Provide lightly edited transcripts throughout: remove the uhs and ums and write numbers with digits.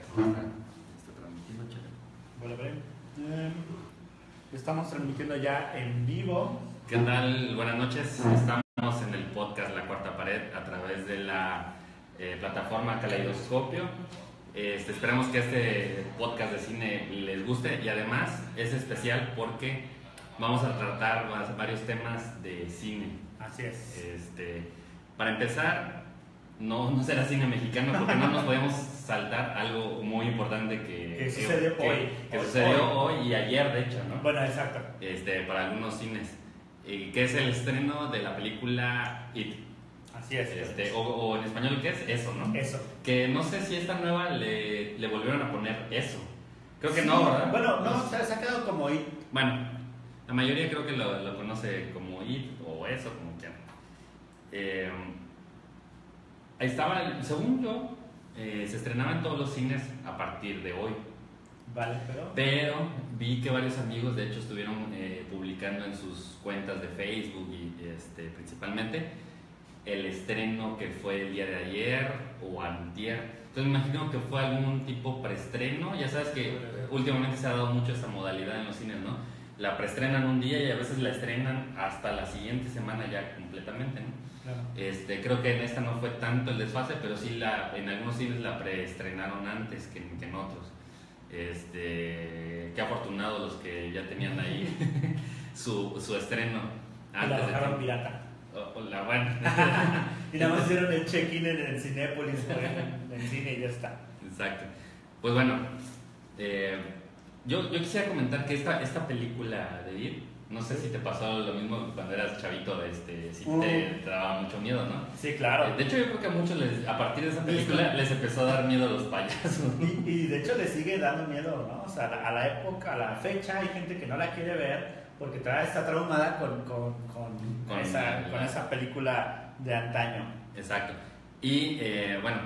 Está transmitiendo, chévere. Bueno, estamos transmitiendo ya en vivo. ¿Qué tal? Buenas noches. Estamos en el podcast La Cuarta Pared a través de la plataforma Caleidoscopio. Esperamos que este podcast de cine les guste y además es especial porque vamos a tratar varios temas de cine. Así es. Para empezar, no será cine mexicano porque no nos podemos saltar algo muy importante que sucedió hoy y ayer, de hecho, ¿no? Bueno, exacto. Para algunos cines, que es el estreno de la película It. Así es. O en español, ¿qué es? Eso, ¿no? Eso. Que no sé si esta nueva le volvieron a poner eso. Creo que sí, no, ¿verdad? Bueno, no, se ha quedado como It. Bueno, la mayoría creo que lo conoce como It o eso, como quieran. Ahí estaba, según yo, se estrenaba en todos los cines a partir de hoy. Vale, pero vi que varios amigos, de hecho, estuvieron publicando en sus cuentas de Facebook y principalmente el estreno que fue el día de ayer o antier. Entonces me imagino que fue algún tipo preestreno. Ya sabes que últimamente se ha dado mucho esa modalidad en los cines, ¿no? La preestrenan un día y a veces la estrenan hasta la siguiente semana ya completamente, ¿no? Claro. Creo que en esta no fue tanto el desfase, pero sí en algunos cines la preestrenaron antes que en otros. Qué afortunados los que ya tenían ahí su estreno antes. Y la bajaron pirata. La buena. Y nada más hicieron el check-in en el Cinépolis en el cine y ya está. Exacto. Pues bueno, yo quisiera comentar que esta película de It, no sé si te pasó lo mismo cuando eras chavito, si te daba mucho miedo, ¿no? Sí, claro. De hecho, yo creo que a muchos a partir de esa película les empezó a dar miedo a los payasos. Y de hecho les sigue dando miedo, ¿no? O sea, a la época, a la fecha, hay gente que no la quiere ver porque todavía está traumada con esa película de antaño. Exacto. Y bueno,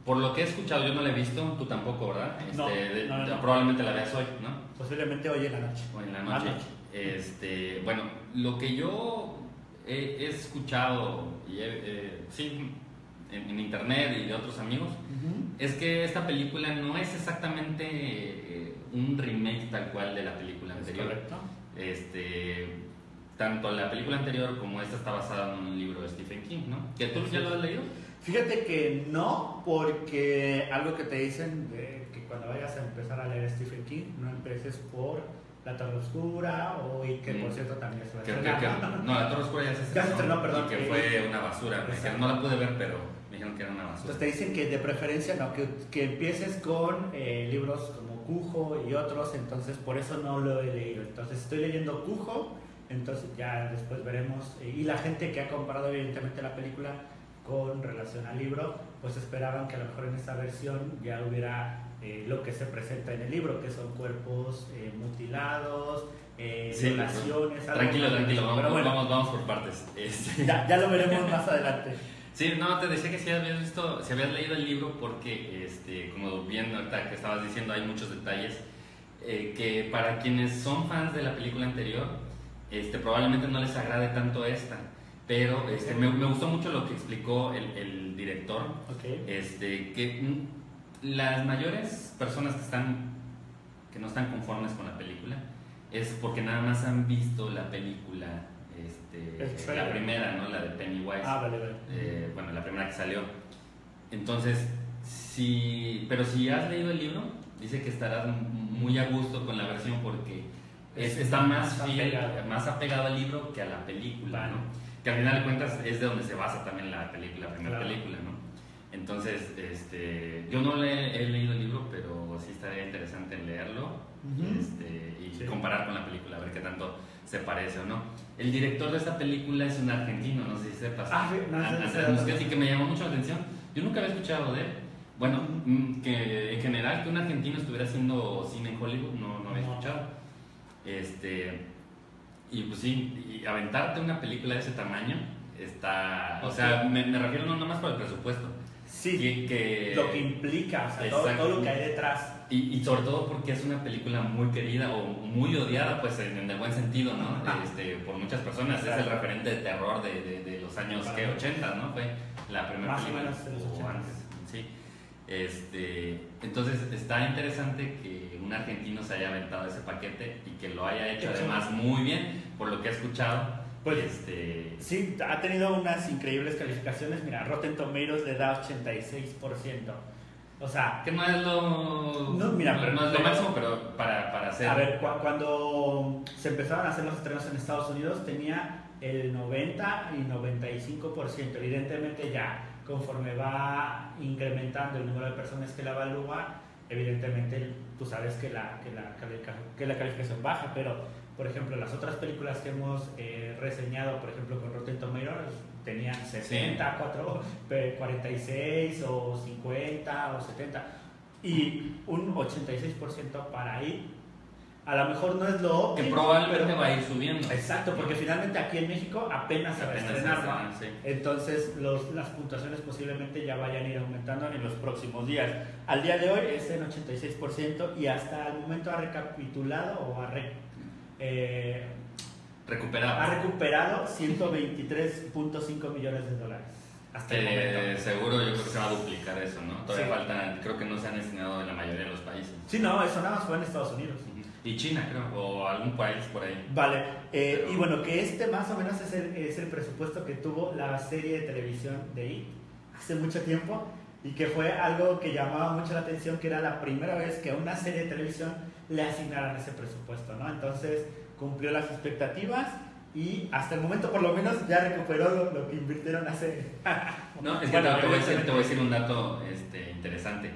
por lo que he escuchado, yo no la he visto, tú tampoco, ¿verdad? No. Probablemente la veas hoy, ¿no? Posiblemente hoy en la noche. Hoy en la noche. Bueno, lo que yo he escuchado sí, en internet y de otros amigos, es que esta película no es exactamente un remake tal cual de la película anterior. Correcto. Tanto la película anterior como esta está basada en un libro de Stephen King, ¿no? ¿Que tú ya lo has leído? Fíjate que no, porque algo que te dicen de que cuando vayas a empezar a leer Stephen King, no empieces por La Torre Oscura y que por cierto también se va a estrenar. No, La Torre Oscura ya se estrenó, perdón. Y que fue una basura. Me dijeron, no la pude ver, pero me dijeron que era una basura. Entonces te dicen que de preferencia no, que empieces con libros como Cujo y otros, entonces por eso no lo he leído. Entonces estoy leyendo Cujo, entonces ya después veremos. Y la gente que ha comparado evidentemente la película con relación al libro, pues esperaban que a lo mejor en esta versión ya hubiera lo que se presenta en el libro, que son cuerpos mutilados, violaciones. Tranquilo, vamos por partes. Ya lo veremos más adelante. Sí, no, te decía que si habías leído el libro porque, como bien ahorita que estabas diciendo, hay muchos detalles que para quienes son fans de la película anterior, probablemente no les agrade tanto esta. Pero me gustó mucho lo que explicó el director. Okay. Que las mayores personas que no están conformes con la película es porque nada más han visto la película, la primera, ¿no? La de Pennywise. Vale. Bueno, la primera que salió. Entonces, pero si has leído el libro, dice que estarás muy a gusto con la versión porque está más apegado al libro que a la película, ¿no? Que al final de cuentas es de donde se basa también la primera película, ¿no? Entonces, yo no he leído el libro, pero sí estaría interesante leerlo y comparar con la película, a ver qué tanto se parece o no. El director de esta película es un argentino, no sé si sepas. Andrés Muschietti, que me llamó mucho la atención. Yo nunca había escuchado de él. Bueno, que en general que un argentino estuviera haciendo cine en Hollywood, no había escuchado. Y pues sí, y aventarte una película de ese tamaño está... O sea, me refiero no nomás por el presupuesto. Sí, lo que implica, o sea, todo lo que hay detrás. Y sobre todo porque es una película muy querida o muy odiada, pues en el buen sentido, ¿no? Por muchas personas. Exacto. Es el referente de terror de los años 80, ¿no? Fue la primera película. Más o menos de los 80. Sí. Entonces está interesante que un argentino se haya aventado ese paquete y que lo haya hecho además muy bien, por lo que he escuchado. Pues sí, ha tenido unas increíbles calificaciones. Mira, Rotten Tomatoes le da 86%. O sea, que no es lo, no, mira, no es lo máximo, pero para hacer. A ver, cuando se empezaron a hacer los estrenos en Estados Unidos tenía el 90 y 95%. Evidentemente ya conforme va incrementando el número de personas que la evalúan, evidentemente tú sabes que la calificación baja, pero por ejemplo las otras películas que hemos reseñado, por ejemplo con Rotten Tomatoes, tenían 70, 46 o 50 o 70 y un 86% para ir. A lo mejor no es lo óptimo, que probablemente va a ir subiendo. Exacto, porque finalmente aquí en México apenas se va a estrenar, sí. Entonces las puntuaciones posiblemente ya vayan a ir aumentando en los próximos días. Al día de hoy es en 86% y hasta el momento ha recapitulado o ha recuperado 123.5 millones de dólares. Hasta el momento. Seguro yo creo que se va a duplicar eso, ¿no? Todavía faltan, creo que no se han estrenado en la mayoría de los países. Sí, no, eso nada más fue en Estados Unidos. Y China, creo, o algún país por ahí. Vale, y bueno, que más o menos es el presupuesto que tuvo la serie de televisión de IT hace mucho tiempo y que fue algo que llamaba mucho la atención, que era la primera vez que a una serie de televisión le asignaran ese presupuesto, ¿no? Entonces cumplió las expectativas y hasta el momento por lo menos ya recuperó lo que invirtieron hace... No, es que te voy a decir un dato interesante.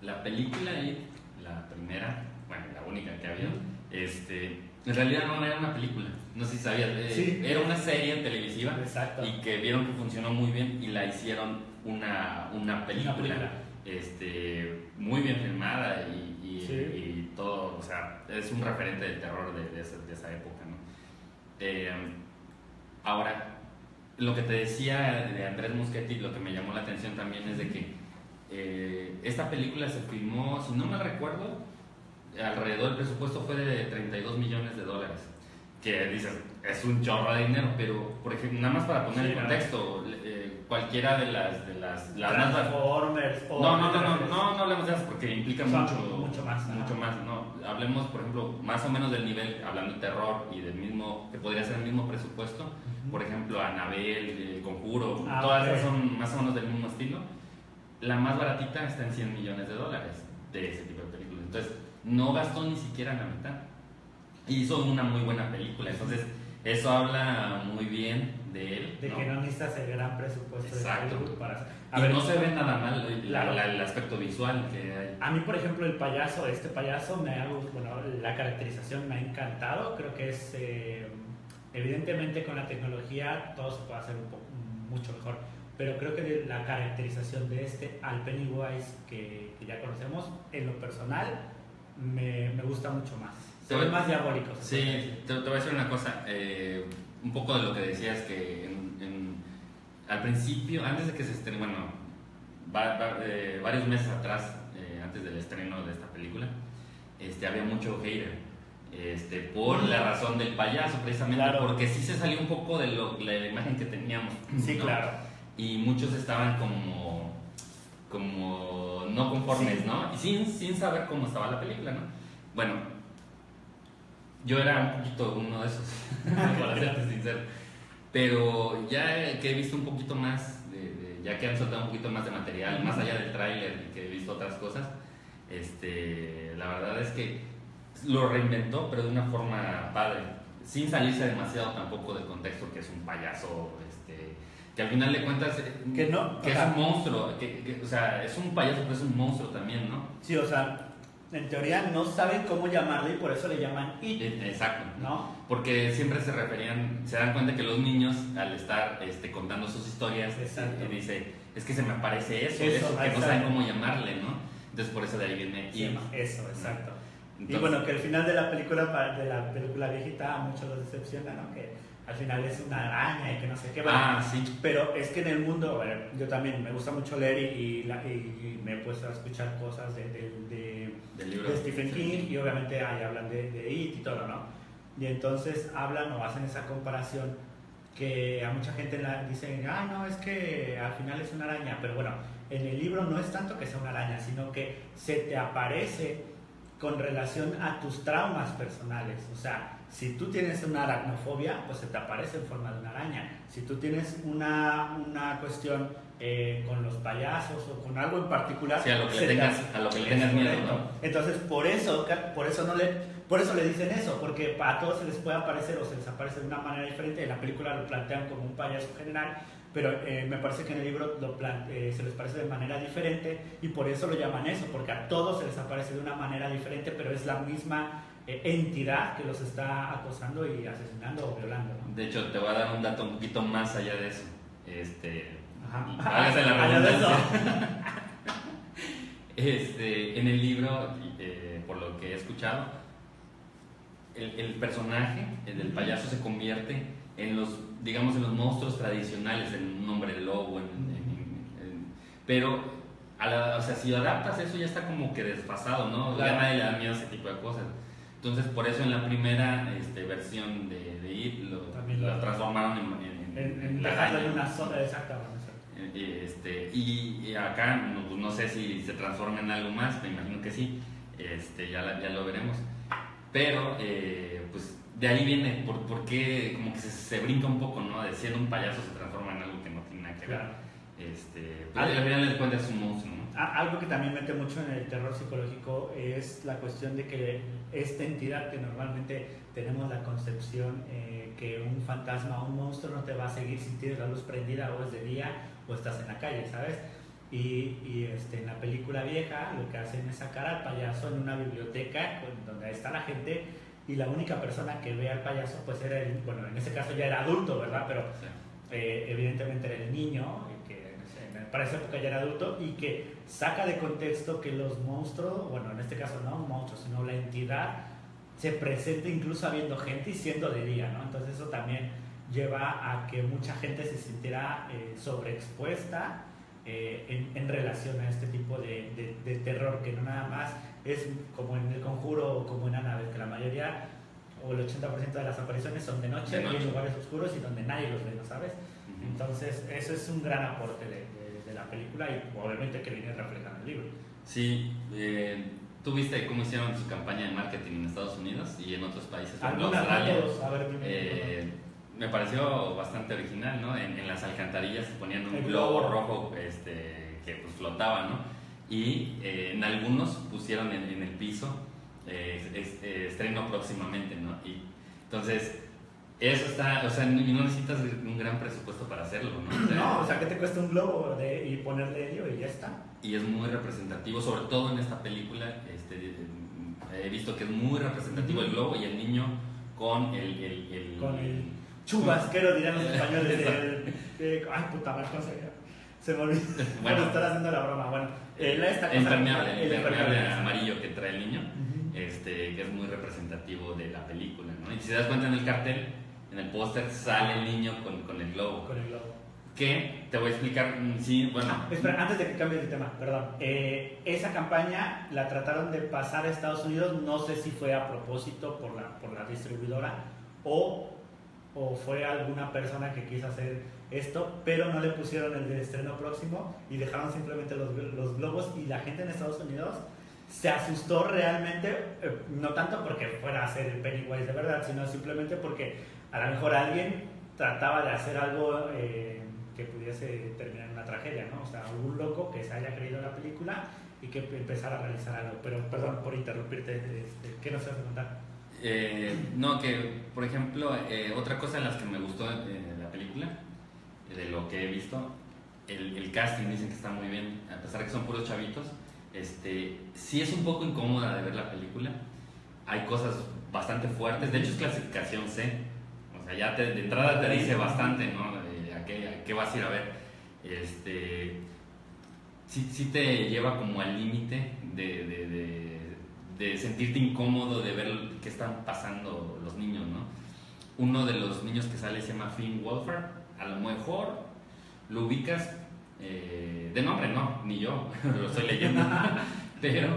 La película IT, la primera, bueno, la única que había, en realidad no era una película, no sé si sabías, era una serie televisiva. Exacto. Y que vieron que funcionó muy bien y la hicieron una película, muy bien filmada y todo, o sea, es un referente del terror de esa época, ¿no? Ahora, lo que te decía de Andrés Muschietti, lo que me llamó la atención también es de que esta película se filmó, si no mal recuerdo, alrededor del presupuesto fue de 32 millones de dólares, que dices, es un chorro de dinero, pero por ejemplo, nada más para poner en contexto, cualquiera de las Transformers más... No hablemos de eso porque implica mucho más, no, hablemos por ejemplo más o menos del nivel, hablando de terror y del mismo, que podría ser el mismo presupuesto, por ejemplo Annabelle, Conjuro, todas esas son más o menos del mismo estilo. La más baratita está en 100 millones de dólares de ese tipo de películas, entonces no gastó ni siquiera la mitad y hizo una muy buena película. Entonces eso habla muy bien de él, de que no necesitas el gran presupuesto. Exacto. De Hollywood para... no se ve nada mal el aspecto visual que hay. A mí, por ejemplo, este payaso la caracterización me ha encantado. Creo que es evidentemente con la tecnología todo se puede hacer mucho mejor, pero creo que la caracterización de al Pennywise que ya conocemos, en lo personal me gusta mucho más. Se ven más diabólicos. Sí, te voy a decir una cosa, un poco de lo que decías, que al principio, antes de que se estrene, varios meses atrás, antes del estreno de esta película, había mucho hater, por la razón del payaso, precisamente, porque sí se salió un poco de la imagen que teníamos. Sí, ¿no? claro. Y muchos estaban como no conformes, ¿no? Y sin saber cómo estaba la película, ¿no? Bueno, yo era un poquito uno de esos, para serte sincero. Pero ya que he visto un poquito más, ya que han soltado un poquito más de material, más allá del tráiler y que he visto otras cosas, la verdad es que lo reinventó, pero de una forma padre, sin salirse demasiado tampoco del contexto, que es un payaso, que al final de cuentas que es un monstruo, o sea, es un payaso, pero es un monstruo también, ¿no? Sí, o sea, en teoría no saben cómo llamarle y por eso le llaman It. Exacto, ¿no? Porque siempre se dan cuenta que los niños, al estar contando sus historias, dice, es que se me aparece eso que no saben cómo llamarle, ¿no? Entonces por eso de ahí viene It. Eso, exacto. Entonces, y bueno, que el final de la película viejita a muchos los decepciona, ¿no? Que al final es una araña y que no sé qué. Sí. Pero es que en el mundo, yo también me gusta mucho leer y me he puesto a escuchar cosas del libro de Stephen King, y obviamente ahí hablan de It y todo, ¿no? Y entonces hablan o hacen esa comparación que a mucha gente dicen, ah, no, es que al final es una araña, pero bueno, en el libro no es tanto que sea una araña, sino que se te aparece con relación a tus traumas personales. O sea, si tú tienes una aracnofobia, pues se te aparece en forma de una araña. Si tú tienes una cuestión con los payasos o con algo en particular, sí, a lo que le tengas miedo, ¿no? Entonces, por eso le dicen eso, porque a todos se les puede aparecer o se les aparece de una manera diferente. En la película lo plantean como un payaso general, pero me parece que en el libro se les parece de manera diferente y por eso lo llaman eso, porque a todos se les aparece de una manera diferente, pero es la misma entidad que los está acosando y asesinando o violando, ¿no? De hecho, te voy a dar un dato un poquito más allá de eso. Hágase la redundancia. En el libro, por lo que he escuchado, el personaje del payaso se convierte en los monstruos tradicionales, en un hombre lobo, pero o sea, si adaptas eso ya está como que desfasado, ¿no? Claro. Ya nadie le da miedo a ese tipo de cosas. Entonces, por eso en la primera versión de It lo transformaron en la dejarlo araña. en una zona exactamente. Y acá no sé si se transforma en algo más, me imagino que sí, ya lo veremos. Pero pues de ahí viene porque como que se brinca un poco, ¿no? De siendo un payaso se transforma en algo que no tiene nada que ver. Claro. Pero al final de cuentas es un monstruo, ¿no? Algo que también mete mucho en el terror psicológico es la cuestión de que esta entidad, que normalmente tenemos la concepción que un fantasma o un monstruo no te va a seguir si tienes la luz prendida o es de día o estás en la calle, ¿sabes? Y en la película vieja lo que hacen es sacar al payaso en una biblioteca donde está la gente y la única persona que ve al payaso pues era bueno, en ese caso ya era adulto, ¿verdad? Pero Sí. Evidentemente era el niño, que para esa época ya era adulto, y que saca de contexto que los monstruos, bueno, en este caso no un monstruo, sino la entidad, se presente incluso habiendo gente y siendo de día, ¿no? Entonces eso también lleva a que mucha gente se sintiera sobreexpuesta en relación a este tipo de terror, que no nada más es como en El Conjuro o como en Annabelle, que la mayoría o el 80% de las apariciones son de noche y en lugares oscuros y donde nadie los ve, ¿no sabes? Uh-huh. Entonces eso es un gran aporte de la película y obviamente que viene reflejado en el libro. Sí, ¿tú viste cómo hicieron su campaña de marketing en Estados Unidos y en otros países? Me pareció bastante original, ¿no? En las alcantarillas ponían un globo rojo que pues flotaba, ¿no? Y en algunos pusieron en el piso estreno próximamente, ¿no? Y entonces eso está, o sea, no necesitas un gran presupuesto para hacerlo, ¿no? O sea, ¿qué te cuesta un globo y ponerle helio y ya está? Y es muy representativo, sobre todo en esta película, he visto que es muy representativo el globo y el niño con el chubasquero, dirán los españoles. Ay, puta madre, se me olvidó. Bueno, estar haciendo la broma. Bueno, el impermeable amarillo que trae el niño, que es muy representativo de la película, ¿no? Y si te das cuenta en el cartel, en el póster, sale el niño con el globo. Con el globo. Que te voy a explicar, sí, bueno. Espera, antes de que cambies de tema, perdón. Esa campaña la trataron de pasar a Estados Unidos, no sé si fue a propósito por la distribuidora o fue alguna persona que quiso hacer esto, pero no le pusieron el de estreno próximo y dejaron simplemente los globos, y la gente en Estados Unidos se asustó realmente, no tanto porque fuera a ser el Pennywise de verdad, sino simplemente porque a lo mejor alguien trataba de hacer algo que pudiese terminar en una tragedia, ¿no? O sea, algún loco que se haya creído la película y que empezara a realizar algo. Pero perdón por interrumpirte, ¿qué nos vas a contar? No, que por ejemplo, otra cosa en las que me gustó de la película, de lo que he visto, el casting dicen que está muy bien, a pesar de que son puros chavitos. Sí es un poco incómoda de ver la película, hay cosas bastante fuertes, de hecho es clasificación C, o sea, ya de entrada te dice bastante, ¿no? ¿A qué vas a ir a ver? Sí te lleva como al límite de sentirte incómodo de ver qué están pasando los niños, ¿no? Uno de los niños que sale se llama Finn Wolfhard, a lo mejor lo ubicas de nombre, no, ni yo lo estoy leyendo, pero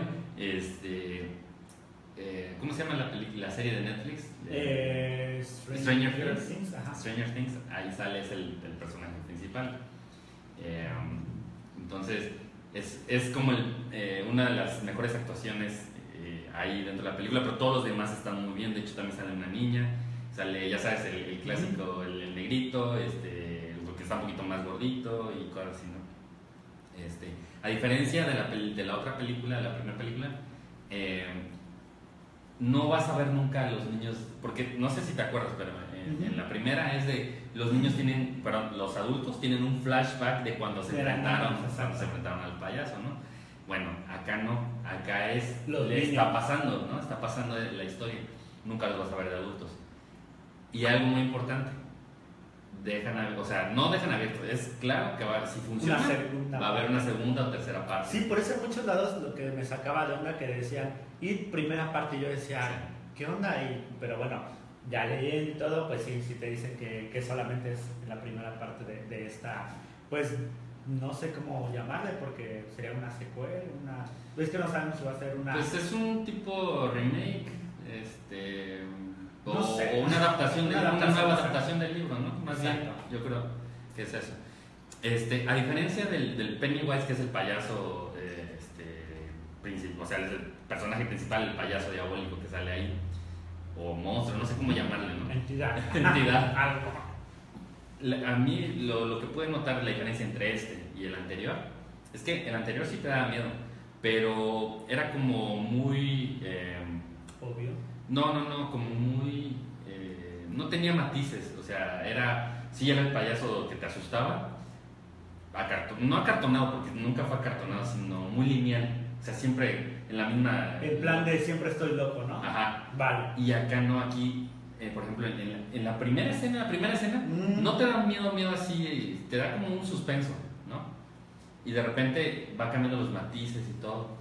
¿cómo se llama la serie de Netflix? Stranger Things. Stranger Things, ahí sale, es el personaje principal. Entonces, es como una de las mejores actuaciones ahí dentro de la película, pero todos los demás están muy bien. De hecho, también sale una niña, sale, ya sabes, el clásico, el negrito, porque está un poquito más gordito y cosas así, ¿no? A diferencia de la otra película, la primera película, no vas a ver nunca a los niños, porque no sé si te acuerdas, pero en la primera es de los niños tienen, perdón, los adultos tienen un flashback de cuando se enfrentaron al payaso, ¿no? Bueno, acá no, acá está pasando, ¿no? Está pasando la historia, nunca los vas a ver de adultos. Y algo muy importante, no dejan abierto, es claro que si funciona va a haber una segunda o tercera parte. Sí, por eso en muchos lados lo que me sacaba de onda que decían, y primera parte, y yo decía, sí, ¿qué onda? Pero bueno, ya leí y todo, pues sí te dicen que solamente es la primera parte de esta, pues no sé cómo llamarle, porque sería una secuela, es que no sabemos si va a ser una... Pues es un tipo remake, no sé, o una adaptación, una nueva adaptación del libro, ¿no? Más bien, yo creo que es eso. A diferencia del Pennywise, que es el payaso principal, o sea, el personaje principal, el payaso diabólico que sale ahí, o monstruo, no sé cómo llamarle, ¿no? Entidad. A mí lo que pude notar la diferencia entre y el anterior es que el anterior sí te daba miedo, pero era como muy... obvio. No, como muy... no tenía matices, o sea, sí era el payaso que te asustaba, no acartonado, porque nunca fue acartonado, sino muy lineal, o sea, siempre en la misma... El plan de siempre estoy loco, ¿no? Ajá. Vale. Y acá no, aquí, por ejemplo, en la primera escena, no te da miedo así, te da como un suspenso, ¿no? Y de repente va cambiando los matices y todo.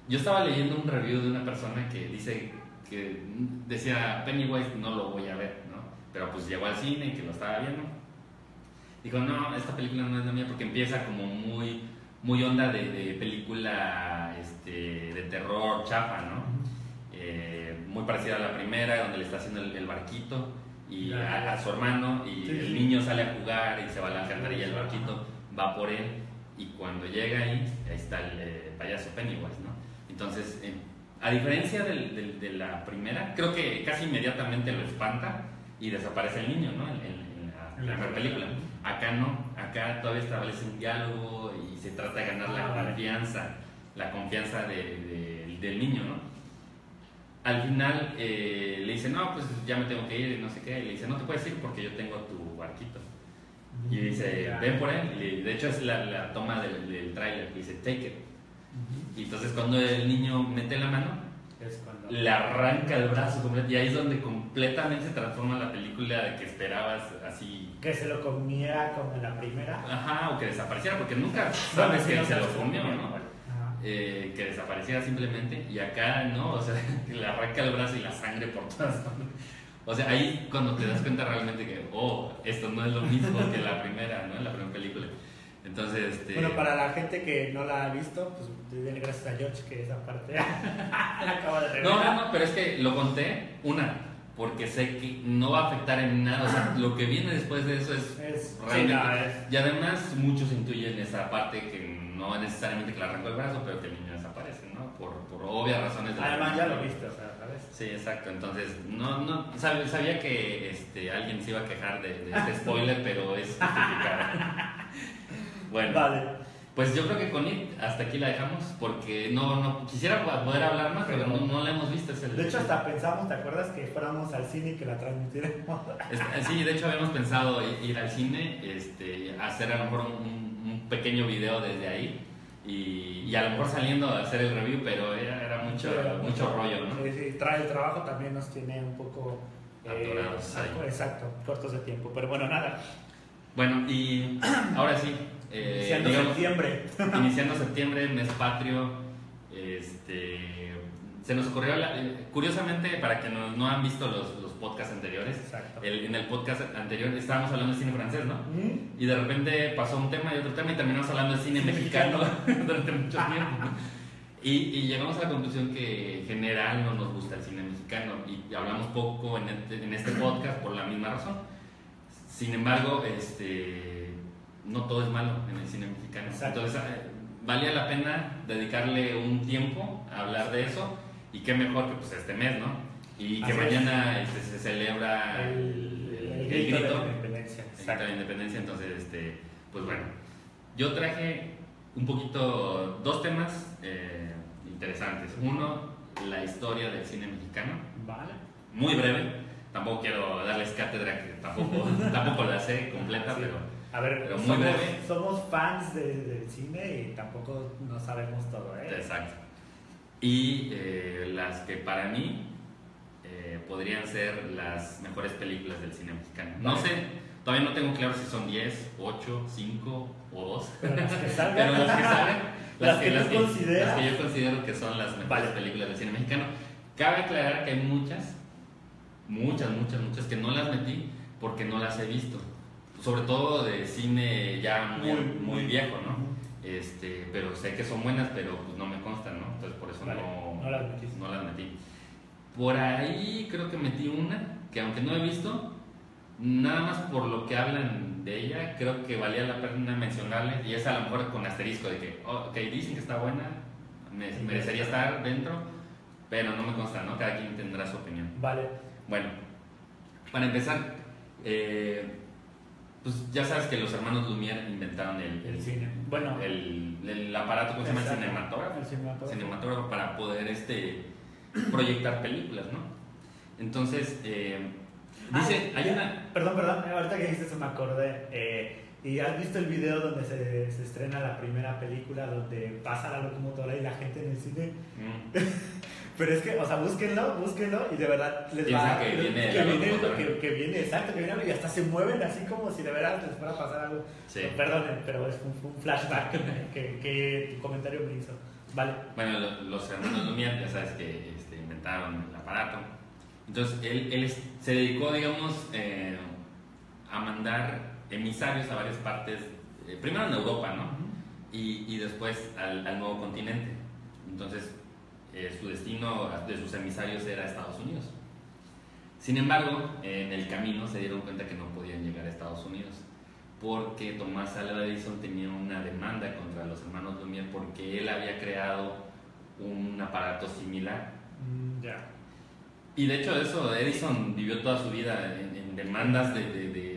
Yo estaba leyendo un review de una persona que decía, Pennywise no lo voy a ver, ¿no? Pero pues llegó al cine y que lo estaba viendo. Dijo, no, esta película no es la mía, porque empieza como muy onda de película de terror chafa, ¿no? Muy parecida a la primera, donde le está haciendo el barquito y a su hermano, y sí, el niño sale a jugar y se va a la alcantarilla, el barquito va por él, y cuando llega ahí está el payaso Pennywise, ¿no? Entonces, a diferencia de la primera, creo que casi inmediatamente lo espanta y desaparece el niño, ¿no? En la primera película. Acá no, acá todavía establece un diálogo y se trata de ganar la confianza del niño, ¿no? Al final le dice, no, pues ya me tengo que ir, no sé qué, y le dice, no te puedes ir porque yo tengo tu barquito. Y dice, ven por él, y de hecho es la toma del tráiler, que dice, take it. Y entonces cuando el niño mete la mano, le arranca el brazo completo, y ahí es donde completamente se transforma la película de que esperabas así. Que se lo comiera como en la primera. Ajá, o que desapareciera, porque nunca sabes que se lo comió, ¿no? Que desapareciera simplemente, y acá no, o sea, le arranca el brazo y la sangre por todas partes. O sea, ahí cuando te das cuenta realmente que, esto no es lo mismo que la primera, ¿no? La primera película. Entonces, Bueno, para la gente que no la ha visto, pues denle gracias a George que esa parte la acaba de revelar. No, pero es que lo conté, porque sé que no va a afectar en nada, o sea, lo que viene después de eso es realmente... Y además muchos intuyen esa parte que no es necesariamente que le arrancó el brazo, pero que el niño desaparece, ¿no? Por obvias razones. Además ya lo viste, o sea, ¿sabes? Sí, exacto. Entonces, no sabía que alguien se iba a quejar de este spoiler, pero es justificado. Bueno, vale. Pues yo creo que con It hasta aquí la dejamos, porque no quisiera poder hablar más, pero no la hemos visto. De hecho, hasta pensamos, ¿te acuerdas que fuéramos al cine y que la transmitiéramos? Sí, de hecho habíamos pensado ir al cine, hacer a lo mejor un pequeño video desde ahí, y a lo mejor saliendo a hacer el review, pero era mucho rollo, ¿no? Sí, el trabajo también nos tiene un poco atorados ahí. Exacto, cortos de tiempo, pero bueno, nada. Bueno, y ahora sí, iniciando septiembre, mes patrio, se nos ocurrió, curiosamente, para que no han visto los podcasts anteriores, en el podcast anterior estábamos hablando de cine francés, ¿no? Y de repente pasó un tema y otro tema y terminamos hablando de cine mexicano durante mucho tiempo, ¿no? Y llegamos a la conclusión que en general no nos gusta el cine mexicano y hablamos poco en este podcast por la misma razón. Sin embargo, no todo es malo en el cine mexicano. Exacto. Entonces, valía la pena dedicarle un tiempo a hablar de eso y qué mejor que pues este mes, ¿no? Y que Así mañana se celebra el grito de la independencia. Exacto, la independencia. Entonces, pues bueno, yo traje un poquito dos temas interesantes. Uno, la historia del cine mexicano. Vale. Muy breve. Tampoco quiero darles cátedra, que tampoco la sé completa, Sí. pero, A ver, pero muy breve. somos fans del cine y tampoco no sabemos todo, ¿eh? Exacto. Y las que para mí podrían ser las mejores películas del cine mexicano. No sé, todavía no tengo claro si son 10, 8, 5 o 2. Pero las que salgan. Pero las que salen, las que yo considero que son las mejores películas del cine mexicano. Cabe aclarar que hay muchas que no las metí porque no las he visto. Sobre todo de cine ya muy viejo, ¿no? Pero sé que son buenas, pero pues no me constan, ¿no? Entonces por eso no las metí. Por ahí creo que metí una que aunque no he visto, nada más por lo que hablan de ella, creo que valía la pena mencionarle, y es a lo mejor con asterisco de que, okay, dicen que está buena, merecería estar dentro, pero no me consta, ¿no? Cada quien tendrá su opinión. Vale. Bueno, para empezar, pues ya sabes que los hermanos Lumière inventaron el cine. Bueno, el aparato que se llama cinematógrafo para poder proyectar películas, ¿no? Entonces, dice, hay una... Perdón, ahorita que dijiste eso me acordé. ¿Y has visto el video donde se estrena la primera película donde pasa la locomotora y la gente en el cine? Pero es que, o sea, búsquenlo y de verdad les va que viene que viene, exacto, que viene y hasta se mueven así como si de verdad les fuera a pasar algo. Sí. Perdonen, pero es un flashback que tu comentario me hizo. Vale. Bueno, los hermanos Lumière, ya sabes que inventaron el aparato. Entonces, él se dedicó, digamos, a mandar emisarios a varias partes, primero en Europa, ¿no? Y después al nuevo continente. Entonces, su destino de sus emisarios era Estados Unidos. Sin embargo, en el camino se dieron cuenta que no podían llegar a Estados Unidos porque Tomás Alva Edison tenía una demanda contra los hermanos Lumière porque él había creado un aparato similar. Ya. Y de hecho Edison vivió toda su vida en demandas de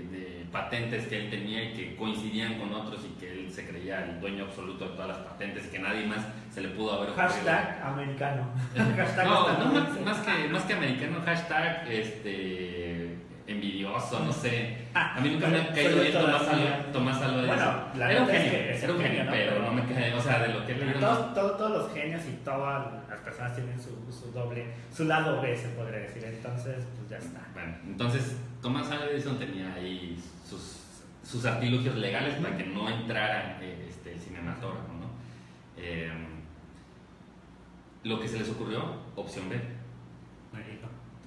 patentes que él tenía y que coincidían con otros y que él se creía el dueño absoluto de todas las patentes y que nadie más se le pudo haber ocurrido. Hashtag americano. Más que americano, hashtag envidioso, no sé. A mí nunca me ha caído bien Tomás Alva Edison. Bueno, la era un verdad genio, es que era un genio, ¿no? pero no me cae, o sea, de lo que he leído. Todos los genios y todas las personas tienen su lado B, se podría decir. Entonces, pues ya está. Bueno, entonces Tomás Alva Edison tenía ahí sus artilugios legales para que no entrara el cinematógrafo, ¿no? Lo que se les ocurrió, opción B.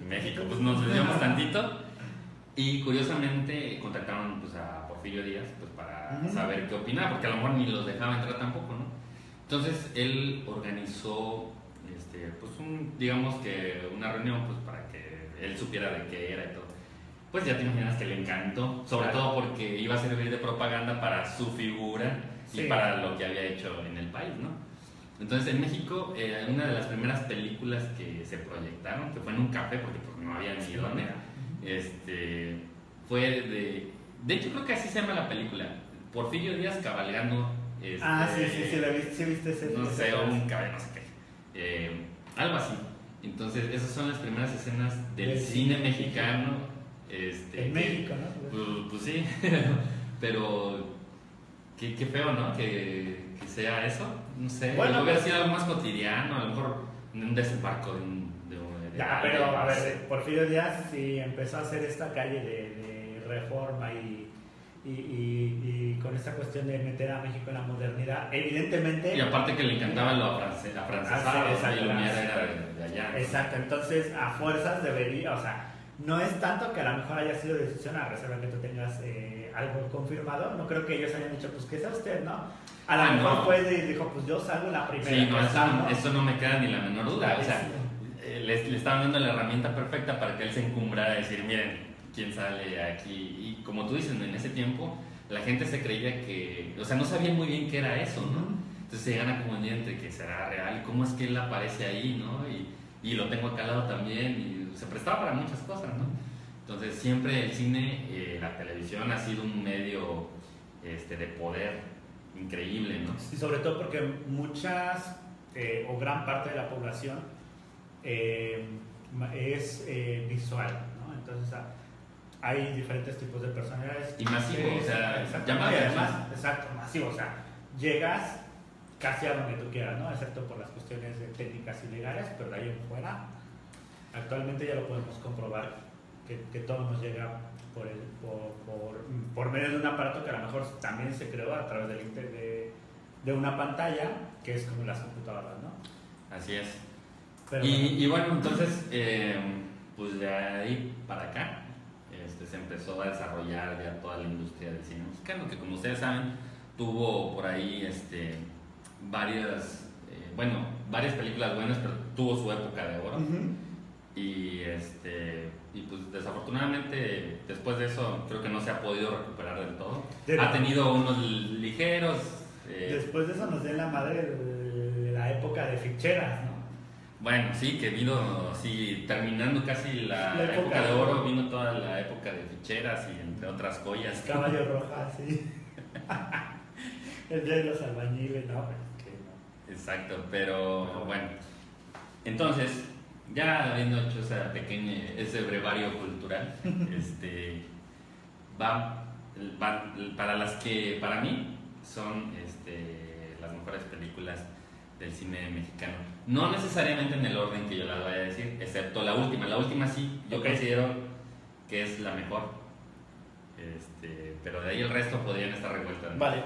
México, pues nos desviamos tantito. Y curiosamente contactaron pues, a Porfirio Díaz pues, para saber qué opinaba, porque a lo mejor ni los dejaba entrar tampoco, ¿no? Entonces él organizó, pues digamos que una reunión pues, para que él supiera de qué era y todo. Pues ya te imaginas que le encantó, sobre todo porque iba a servir de propaganda para su figura y para lo que había hecho en el país, ¿no? Entonces en México, una de las primeras películas que se proyectaron, que fue en un café, porque pues, no había ni dónde, fue de hecho creo que así se llama la película, Porfirio Díaz cabalgando sí, viste ese. No sé, un caballo, no sé qué, algo así. Entonces esas son las primeras escenas del cine mexicano en México, ¿no? Pues sí, pero qué feo, ¿no? Que sea eso, no sé, bueno, hubiera sido algo más cotidiano, a lo mejor un desembarco pero a ver, Porfirio Díaz sí empezó a hacer esta calle de reforma y con esta cuestión de meter a México en la modernidad, evidentemente. Y aparte que le encantaba lo afrancesado, y Lumière era de allá. Exacto, entonces a fuerzas debería, o sea, no es tanto que a lo mejor haya sido decisión a reserva que tú tengas algo confirmado. No creo que ellos hayan dicho, pues que sea usted, ¿no? A lo mejor fue y dijo, pues yo salgo la primera. Sí, no, eso no me queda ni la menor duda. O sea, le estaban dando la herramienta perfecta para que él se encumbrara a decir, miren, quién sale aquí. Y como tú dices, en ese tiempo la gente se creía que, o sea, no sabía muy bien qué era eso, ¿no? Entonces se llegan a confundir entre que será real y cómo es que él aparece ahí, ¿no? Y lo tengo acá al lado también, y se prestaba para muchas cosas, ¿no? Entonces siempre el cine, la televisión ha sido un medio de poder increíble, ¿no? Y sobre todo porque muchas o gran parte de la población es visual, ¿no? Entonces hay diferentes tipos de personalidades. Y masivo, o sea, llama y además, exacto, masivo, o sea, llegas casi a donde tú quieras, ¿no? Excepto por las cuestiones de técnicas y legales, pero de ahí en fuera, actualmente ya lo podemos comprobar que todo nos llega por medio de un aparato que a lo mejor también se creó a través de una pantalla, que es como las computadoras, ¿no? Así es. Pero y bueno, entonces, pues de ahí para acá, se empezó a desarrollar ya toda la industria del cine mexicano, que como ustedes saben, tuvo por ahí varias películas buenas, pero tuvo su época de oro. Y pues desafortunadamente después de eso creo que no se ha podido recuperar del todo. Ha tenido unos ligeros. Después de eso nos dio la madre de la época de ficheras, ¿no? Bueno, sí, que vino, sí, terminando casi la época de oro, vino toda la época de ficheras y entre otras joyas. Caballo Roja, sí. El día de los albañiles, ¿no? Exacto, pero bueno. Entonces, ya habiendo hecho ese brevario cultural, para las que para mí son las mejores películas del cine mexicano. No necesariamente en el orden que yo las voy a decir, excepto la última. La última sí, yo considero que es la mejor. Pero de ahí el resto podrían estar revueltas. Vale.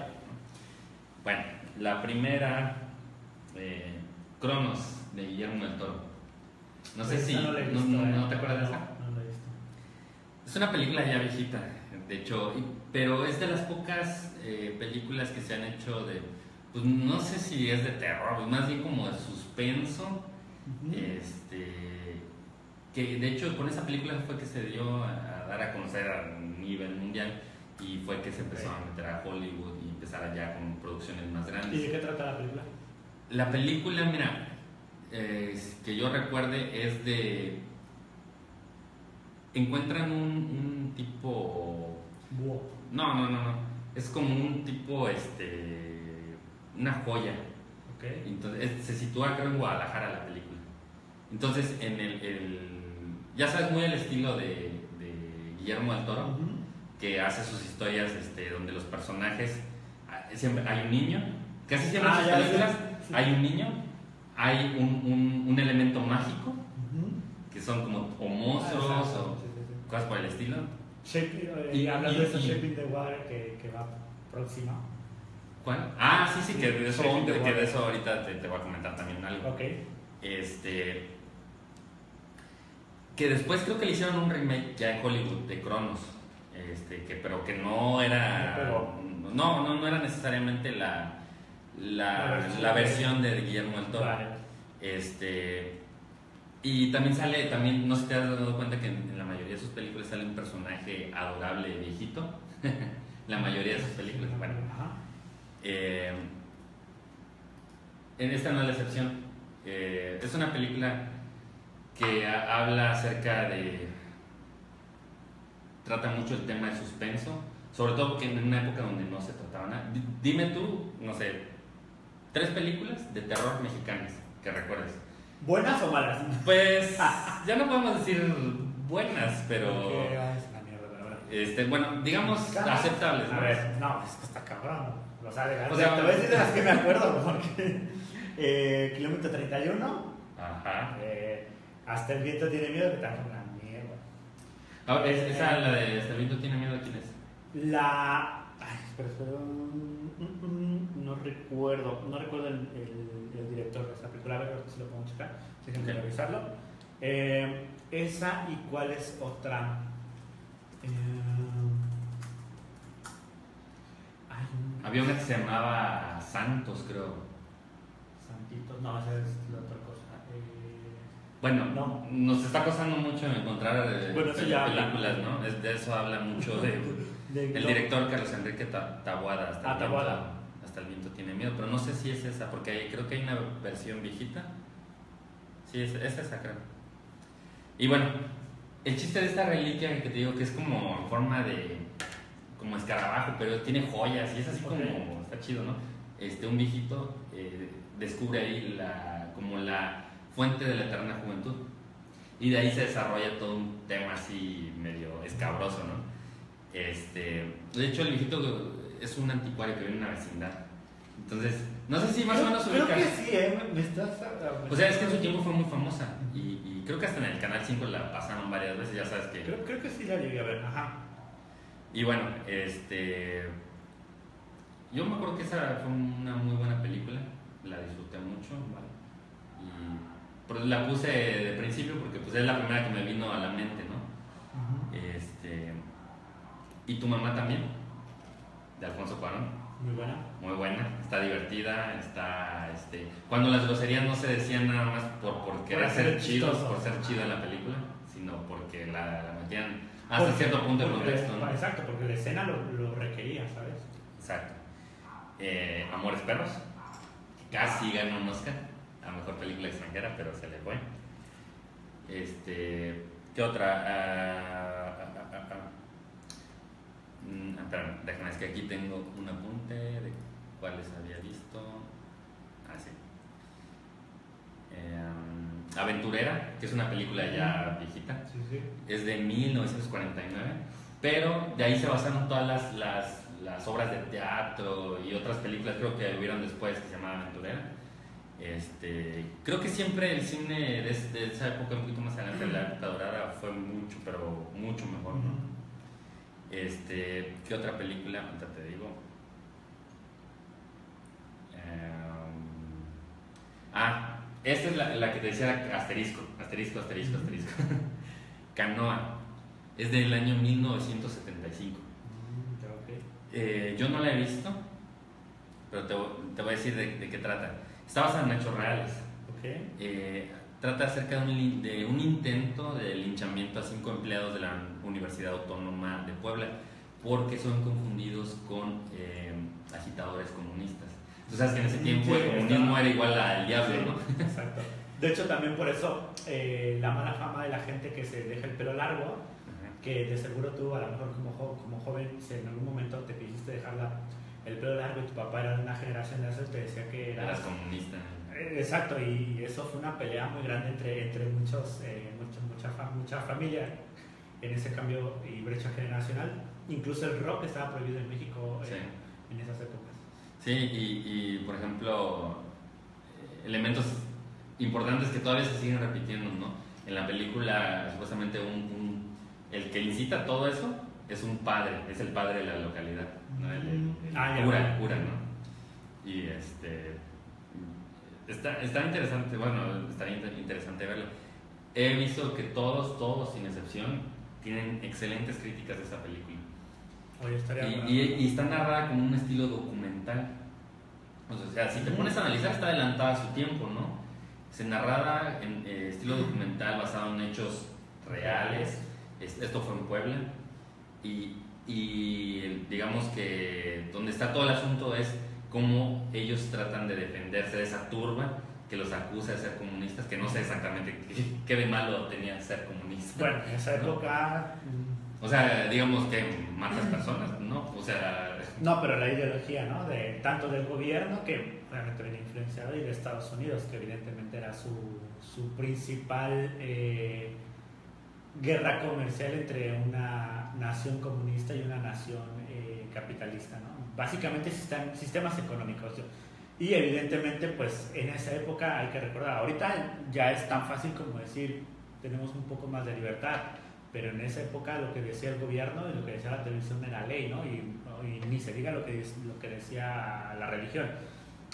Bueno, la primera, Cronos, de Guillermo del Toro. No sé si... No te acuerdas de esa? No la he visto. Es una película ya viejita, de hecho, pero es de las pocas películas que se han hecho pues no sé si es de terror, más bien como de suspenso. Que de hecho con esa película fue que se dio a dar a conocer a nivel mundial y fue que se empezó a meter a Hollywood y empezar ya con producciones más grandes. ¿Y de qué trata la película? La película, mira, que yo recuerde es de... Encuentran un tipo... Búho. No. Es como un tipo, una joya. Okay. Entonces, se sitúa creo en Guadalajara la película. Entonces, ya sabes, muy el estilo de Guillermo del Toro, que hace sus historias donde los personajes, siempre hay un niño, casi siempre en sus películas hay un niño, hay un elemento mágico, que son como o monstruos o cosas por el estilo. Y hablando de eso, Shaping the Water que va próxima. ¿Cuál? Sí, que de eso ahorita te voy a comentar también algo. Ok. Que después creo que le hicieron un remake ya en Hollywood de Cronos, pero que no era... No era necesariamente la versión de Guillermo del Toro. Vale. Y también, no sé si te has dado cuenta que en la mayoría de sus películas sale un personaje adorable viejito. La mayoría de sus películas, bueno. En esta no es la excepción. Es una película que habla acerca de... Trata mucho el tema de suspenso, sobre todo porque en una época donde no se trataba nada. Dime tú, no sé, 3 películas de terror mexicanas que recuerdes. ¿Buenas o malas? Pues ya no podemos decir buenas, pero... Es una mierda, la verdad. Bueno, digamos aceptables, ¿no? A ver, no, es que está cabrón. O sea, O sea, te voy a decir de las que me acuerdo, porque Kilómetro 31, Ajá. Hasta el viento tiene miedo, que también es una mierda. Ahora, esa, la de Hasta el viento tiene miedo, ¿quién es? Ay, espera, no recuerdo el director de esa película, a ver si lo podemos checar, si hay que revisarlo. Esa, y cuál es otra. Había una que se llamaba Santos, creo. Santitos, no, esa es la otra cosa. Bueno, no. Nos está costando mucho encontrar películas, ¿no? De eso habla mucho el director Carlos Enrique Taboada, hasta el viento tiene miedo, pero no sé si es esa, porque creo que hay una versión viejita. Sí, es esa, creo. Y bueno, el chiste de esta reliquia que te digo que es como en forma de como escarabajo, pero tiene joyas y es así como, está chido, ¿no? Un viejito descubre ahí como la fuente de la eterna juventud y de ahí se desarrolla todo un tema así medio escabroso, ¿no? De hecho el viejito es un anticuario que vive en una vecindad, entonces no sé si más o menos creo que sí, me estás o sea, es que en su tiempo fue muy famosa y creo que hasta en el Canal 5 la pasaron varias veces, ya sabes que creo que sí la llegué a ver, ajá. Y bueno, yo me acuerdo que esa fue una muy buena película, la disfruté mucho, ¿vale? Y la puse de principio porque pues es la primera que me vino a la mente, ¿no? Uh-huh. ¿Y tu mamá también? De Alfonso Cuarón. Muy buena. Muy buena, está divertida, cuando las groserías no se decían nada más por querer ser chidos, por ser chido en la película, sino porque la metían hasta cierto punto de contexto, ¿no? Exacto, porque la escena lo requería, ¿sabes? Exacto. Amores Perros, casi ganó un Oscar a mejor película extranjera, pero se le fue. ¿Qué otra? Espérame, déjame, es que aquí tengo un apunte de cuáles había visto. Sí. Aventurera, que es una película ya viejita, sí. Es de 1949, pero de ahí se basaron todas las obras de teatro y otras películas, creo que hubieron después, que se llamaba Aventurera. Creo que siempre el cine de esa época, un poquito más adelante de la época dorada, fue mucho, pero mucho mejor, ¿no? ¿Qué otra película? Ahorita te digo. Esta es la que te decía asterisco. Canoa. Es del año 1975. Yo no la he visto, pero te voy a decir de qué trata. Está basada en hechos reales. Trata acerca de un intento de linchamiento a 5 empleados de la Universidad Autónoma de Puebla porque son confundidos con agitadores comunistas. Tú sabes que en ese tiempo el comunismo era igual al diablo, ¿no? Exacto. De hecho, también por eso la mala fama de la gente que se deja el pelo largo, que de seguro tú, a lo mejor como joven, si en algún momento te quisiste dejar el pelo largo y tu papá era de una generación de esos, te decía que eras comunista. Exacto, y eso fue una pelea muy grande entre mucha familia en ese cambio y brecha generacional. Incluso el rock estaba prohibido en México en esas épocas. Sí, y por ejemplo, elementos importantes que todavía se siguen repitiendo, ¿no? En la película, supuestamente, el que incita todo eso es un padre, es el padre de la localidad, ¿no? El cura, ¿no? Y está interesante, bueno, estaría interesante verlo. He visto que todos, sin excepción, tienen excelentes críticas de esa película. Y está narrada como un estilo documental. O sea, si te pones a analizar, está adelantada a su tiempo, ¿no? Se narrada en estilo documental basado en hechos reales. Esto fue en Puebla. Y digamos que donde está todo el asunto es cómo ellos tratan de defenderse de esa turba que los acusa de ser comunistas, que no sé exactamente qué de malo tenía ser comunista. Bueno, en esa época... O sea, digamos que matas personas, ¿no? O sea... No, pero la ideología, ¿no? Tanto del gobierno, que realmente viene influenciado, y de Estados Unidos, que evidentemente era su principal guerra comercial entre una nación comunista y una nación capitalista, ¿no? Básicamente sistemas económicos. Y evidentemente, pues en esa época hay que recordar, ahorita ya es tan fácil como decir, tenemos un poco más de libertad, pero en esa época lo que decía el gobierno y lo que decía la televisión era ley, ¿no? Y ni se diga lo que decía la religión.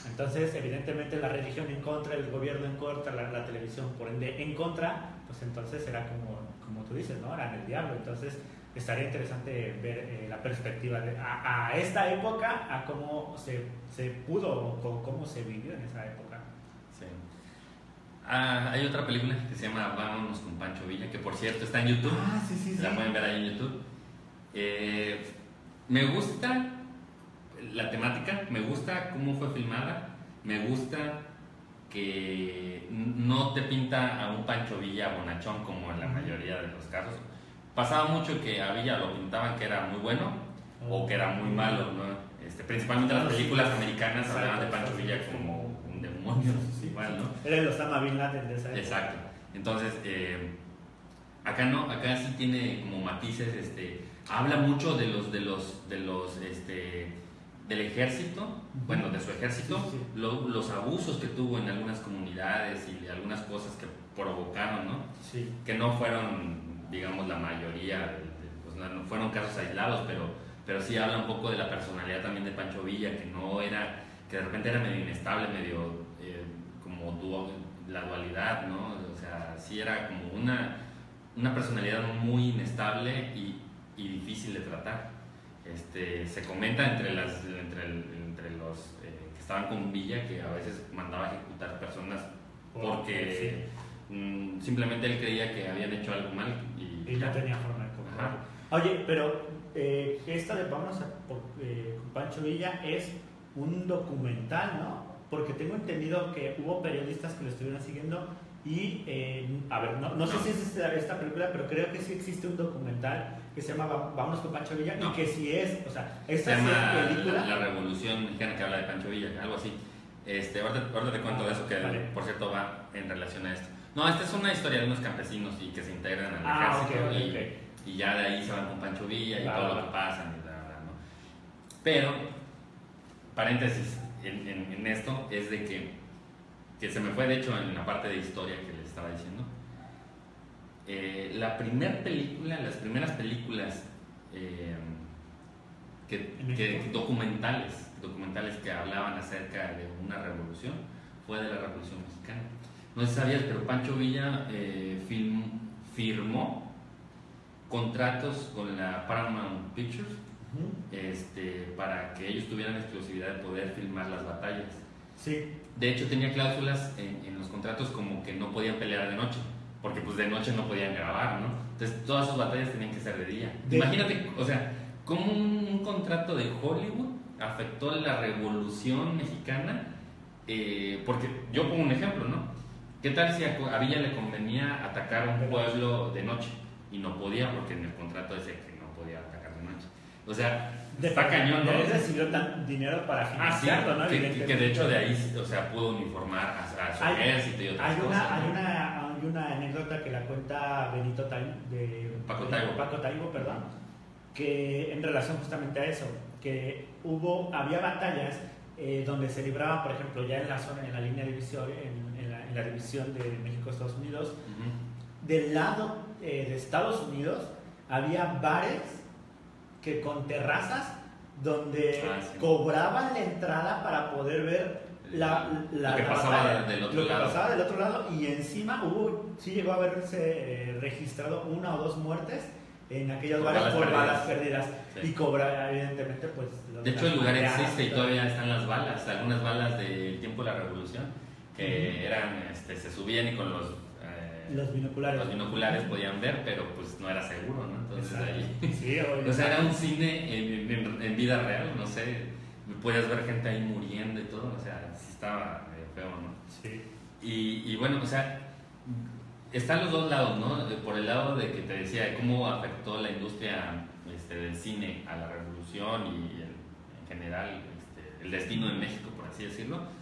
Entonces, evidentemente la religión en contra, el gobierno en contra, la televisión por ende en contra, pues entonces era como tú dices, ¿no? Eran el diablo. Entonces, estaría interesante ver la perspectiva a esta época, a cómo se pudo o cómo se vivió en esa época. Sí. Hay otra película que se llama Vámonos con Pancho Villa, que por cierto está en YouTube. Sí. La pueden ver ahí en YouTube. Me gusta la temática, me gusta cómo fue filmada, me gusta que no te pinta a un Pancho Villa bonachón como en la mayoría de los casos. Pasaba mucho que a Villa lo pintaban que era muy bueno o que era muy malo, ¿no? Principalmente las películas americanas hablaban de Pancho Villa como un demonio, igual, ¿no? Era el Osama Bin Laden de esa época. Exacto. Entonces, acá no, acá sí tiene como matices, habla mucho del ejército, bueno, de su ejército, Sí. los abusos que tuvo en algunas comunidades y algunas cosas que provocaron, ¿no? Sí. Que no fueron, digamos, la mayoría, pues no fueron casos aislados, pero sí habla un poco de la personalidad también de Pancho Villa, que de repente era medio inestable, medio la dualidad, ¿no? O sea, sí era como una personalidad muy inestable y difícil de tratar. Se comenta entre los que estaban con Villa que a veces mandaba a ejecutar personas porque simplemente él creía que habían hecho algo mal y no tenía forma de comprobarlo. Oye, pero esta de Vámonos con Pancho Villa es un documental, ¿no? Porque tengo entendido que hubo periodistas que lo estuvieron siguiendo y, a ver, no sé si es esta película, pero creo que sí existe un documental que se llama Vámonos con Pancho Villa y que sí es, o sea, esta se llama sí es película. La Revolución Mexicana, que habla de Pancho Villa, algo así. Ahorita te cuento de eso, que vale. Por cierto va en relación a esto. No, esta es una historia de unos campesinos y que se integran al ejército y ya de ahí se van con Pancho Villa y todo lo que pasan y bla, bla, ¿no? Pero, paréntesis en esto, es de que se me fue de hecho en la parte de historia que les estaba diciendo. Las primeras películas documentales que hablaban acerca de una revolución fue de la Revolución Mexicana. No sé si sabías, pero Pancho Villa firmó contratos con la Paramount Pictures para que ellos tuvieran exclusividad de poder filmar las batallas. Sí. De hecho tenía cláusulas en los contratos como que no podían pelear de noche, porque pues de noche no podían grabar, ¿no? Entonces todas sus batallas tenían que ser de día. Imagínate, o sea, cómo un contrato de Hollywood afectó la Revolución Mexicana, porque yo pongo un ejemplo, ¿no? ¿Qué tal si a Villa le convenía atacar a un pueblo de noche y no podía porque en el contrato decía que no podía atacar de noche? O sea, está cañón, ¿no? Él recibió dinero para financiarlo, ¿no? Que de hecho de ahí, o sea, pudo uniformar a su ejército y otras cosas. Hay una anécdota que la cuenta Benito Paco Taibo, perdón, que en relación justamente a eso, que había batallas donde se libraban, por ejemplo, ya en la zona, en la línea divisoria, en la división de México-Estados Unidos, del lado de Estados Unidos había bares que con terrazas donde cobraban la entrada para poder ver lo que pasaba del otro lado, y encima sí llegó a haberse registrado 1 o 2 muertes en aquellos bares por balas perdidas y cobrar evidentemente pues de hecho el lugar existe y todavía están las balas, algunas balas del tiempo de la Revolución que eran se subían y con los binoculares podían ver, pero pues no era seguro, ¿no? Entonces ahí o sea, era un cine en vida real, no sé, podías ver gente ahí muriendo y todo, o sea, sí estaba feo, ¿no? Sí. Y bueno, o sea, están los dos lados, ¿no? Por el lado de que te decía de cómo afectó la industria del cine a la revolución y en general el destino de México, por así decirlo.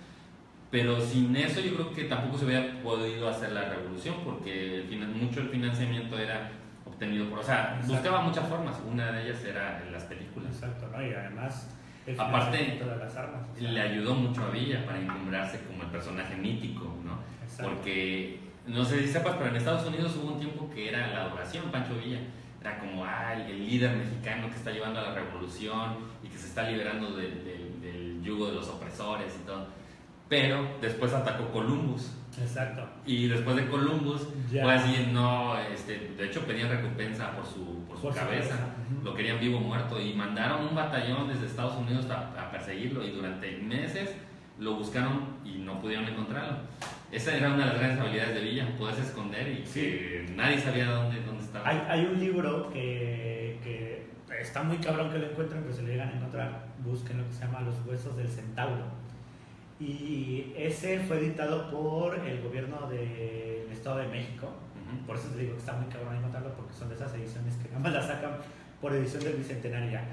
Pero sin eso yo creo que tampoco se hubiera podido hacer la revolución porque mucho el financiamiento era obtenido por... O sea, buscaba muchas formas, una de ellas era en las películas. Exacto, ¿no? Y además el aparte de las armas. Le ayudó mucho a Villa para encumbrarse como el personaje mítico, ¿no? Exacto. Porque, no sé si sepas, pero en Estados Unidos hubo un tiempo que era la adoración Pancho Villa. Era como el líder mexicano que está llevando a la revolución y que se está liberando del yugo de los opresores y todo. pero después atacó Columbus. Exacto. Y después de Columbus, Ya. fue así, no, de hecho pedían recompensa por su cabeza, lo querían vivo o muerto, y mandaron un batallón desde Estados Unidos a perseguirlo, y durante meses lo buscaron y no pudieron encontrarlo. Esa era una de las grandes habilidades de Villa, poderse esconder y que nadie sabía dónde estaba. Hay un libro que está muy cabrón que lo encuentren, pero se lo llegan a encontrar, busquen lo que se llama Los Huesos del Centauro. Y ese fue editado por el gobierno del Estado de México. Por eso te digo que está muy cabrón encontrarlo, porque son de esas ediciones que nada más las sacan por edición del Bicentenario ya.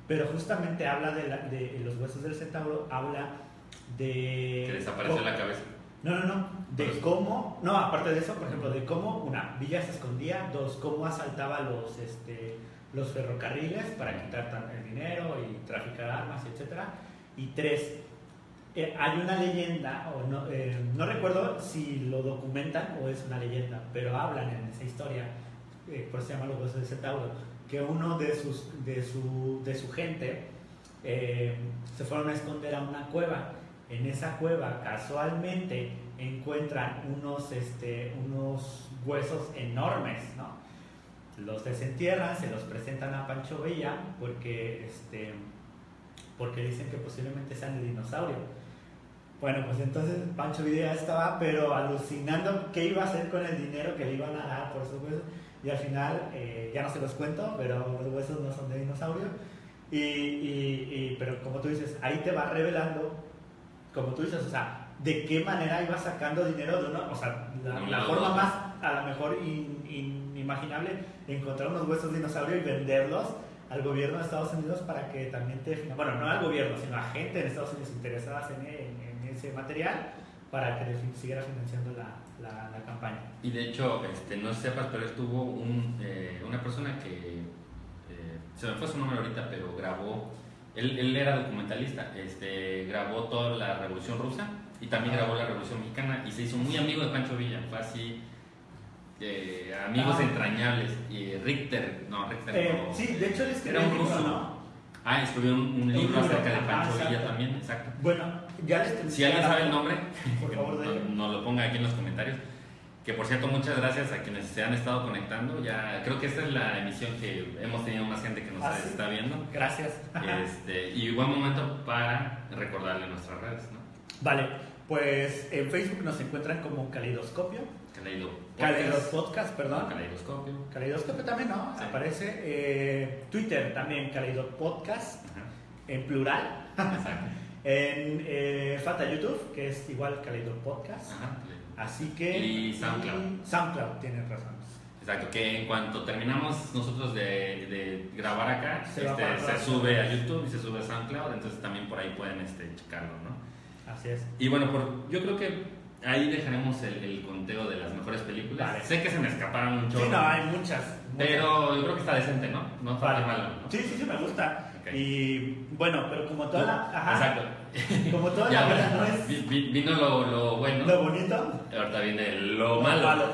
Pero justamente habla de Los Huesos del Centauro, habla de... Que desapareció la cabeza. No, de cómo, no, aparte de eso, por ejemplo, de cómo, una, Villa se escondía, dos, cómo asaltaba los ferrocarriles para quitar el dinero y traficar armas, etcétera, y tres, hay una leyenda, o no recuerdo si lo documentan o es una leyenda, pero hablan en esa historia, por eso se llama Los Huesos del Centauro, que uno de su gente se fueron a esconder a una cueva. En esa cueva casualmente encuentran unos huesos enormes, ¿no? Los desentierran, se los presentan a Pancho Villa porque dicen que posiblemente sean de dinosaurio. Bueno, pues entonces Pancho Villa estaba pero alucinando qué iba a hacer con el dinero que le iban a dar por sus huesos, y al final, ya no se los cuento, pero los huesos no son de dinosaurio, pero como tú dices, ahí te va revelando, como tú dices, o sea, de qué manera iba sacando dinero de uno, o sea, la forma más, a lo mejor inimaginable, encontrar unos huesos de dinosaurio y venderlos al gobierno de Estados Unidos para que también bueno, no al gobierno, sino a gente en Estados Unidos interesadas en ese material, para que siguiera financiando la campaña. Y de hecho, no sepas, pero él tuvo una persona que, se me fue su nombre ahorita, pero grabó. Él era documentalista, grabó toda la Revolución Rusa y también grabó la Revolución Mexicana, y se hizo muy amigo de Pancho Villa, fue así, amigos entrañables. Y Richter no. Sí, de hecho él escribió era un libro, ruso, ¿no? Escribió un libro acerca de Pancho Villa también, exacto. Bueno, ya les Si alguien sabe el nombre, por favor, nos lo ponga aquí en los comentarios. Que por cierto, muchas gracias a quienes se han estado conectando. Ya creo que esta es la emisión que hemos tenido más gente que nos está viendo. Gracias. Y buen momento para recordarle nuestras redes, ¿no? Vale, pues en Facebook nos encuentran como Caleidoscopio. Podcast, perdón. Caleidoscopio también, ¿no? Sí. Aparece. Twitter también, Caleidopodcast, en plural. Exacto. En falta YouTube, que es igual Caleidopodcast. Así que... Y SoundCloud. SoundCloud, tienes razón. Exacto, que en cuanto terminamos nosotros de grabar acá, se sube a YouTube y se sube a SoundCloud, entonces también por ahí pueden checarlo, ¿no? Así es. Y bueno, yo creo que ahí dejaremos el conteo de las mejores películas. Vale. Sé que se me escaparon un chorro. Sí, no, hay muchas. Pero yo creo que está decente, ¿no? No está tan malo, ¿no? Sí, me gusta. Okay. Y bueno, pero como toda la... Exacto. Como toda la vida no es... Vino lo bueno. Lo bonito. Ahorita viene lo malo.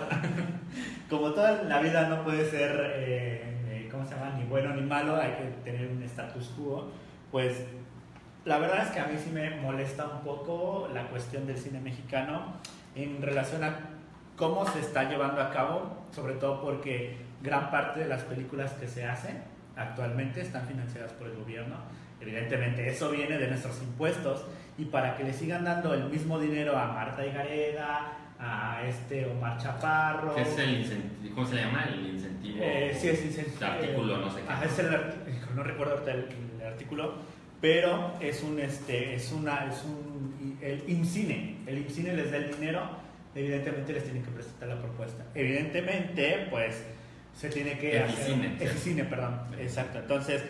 Como toda la vida no puede ser, ¿cómo se llama? Ni bueno ni malo, hay que tener un status quo. Pues la verdad es que a mí sí me molesta un poco la cuestión del cine mexicano en relación a cómo se está llevando a cabo, sobre todo porque gran parte de las películas que se hacen actualmente están financiadas por el gobierno. Evidentemente eso viene de nuestros impuestos, y para que le sigan dando el mismo dinero a Marta Higareda, a Omar Chaparro. ¿Qué es el incentivo? ¿Cómo se llama? El incentivo. Sí, es incentivo. El artículo, no sé qué. No recuerdo ahorita el artículo, pero es el IMCINE. El IMCINE les da el dinero, evidentemente les tienen que presentar la propuesta. Evidentemente, pues se tiene que Eficine, perdón. Exacto. Entonces,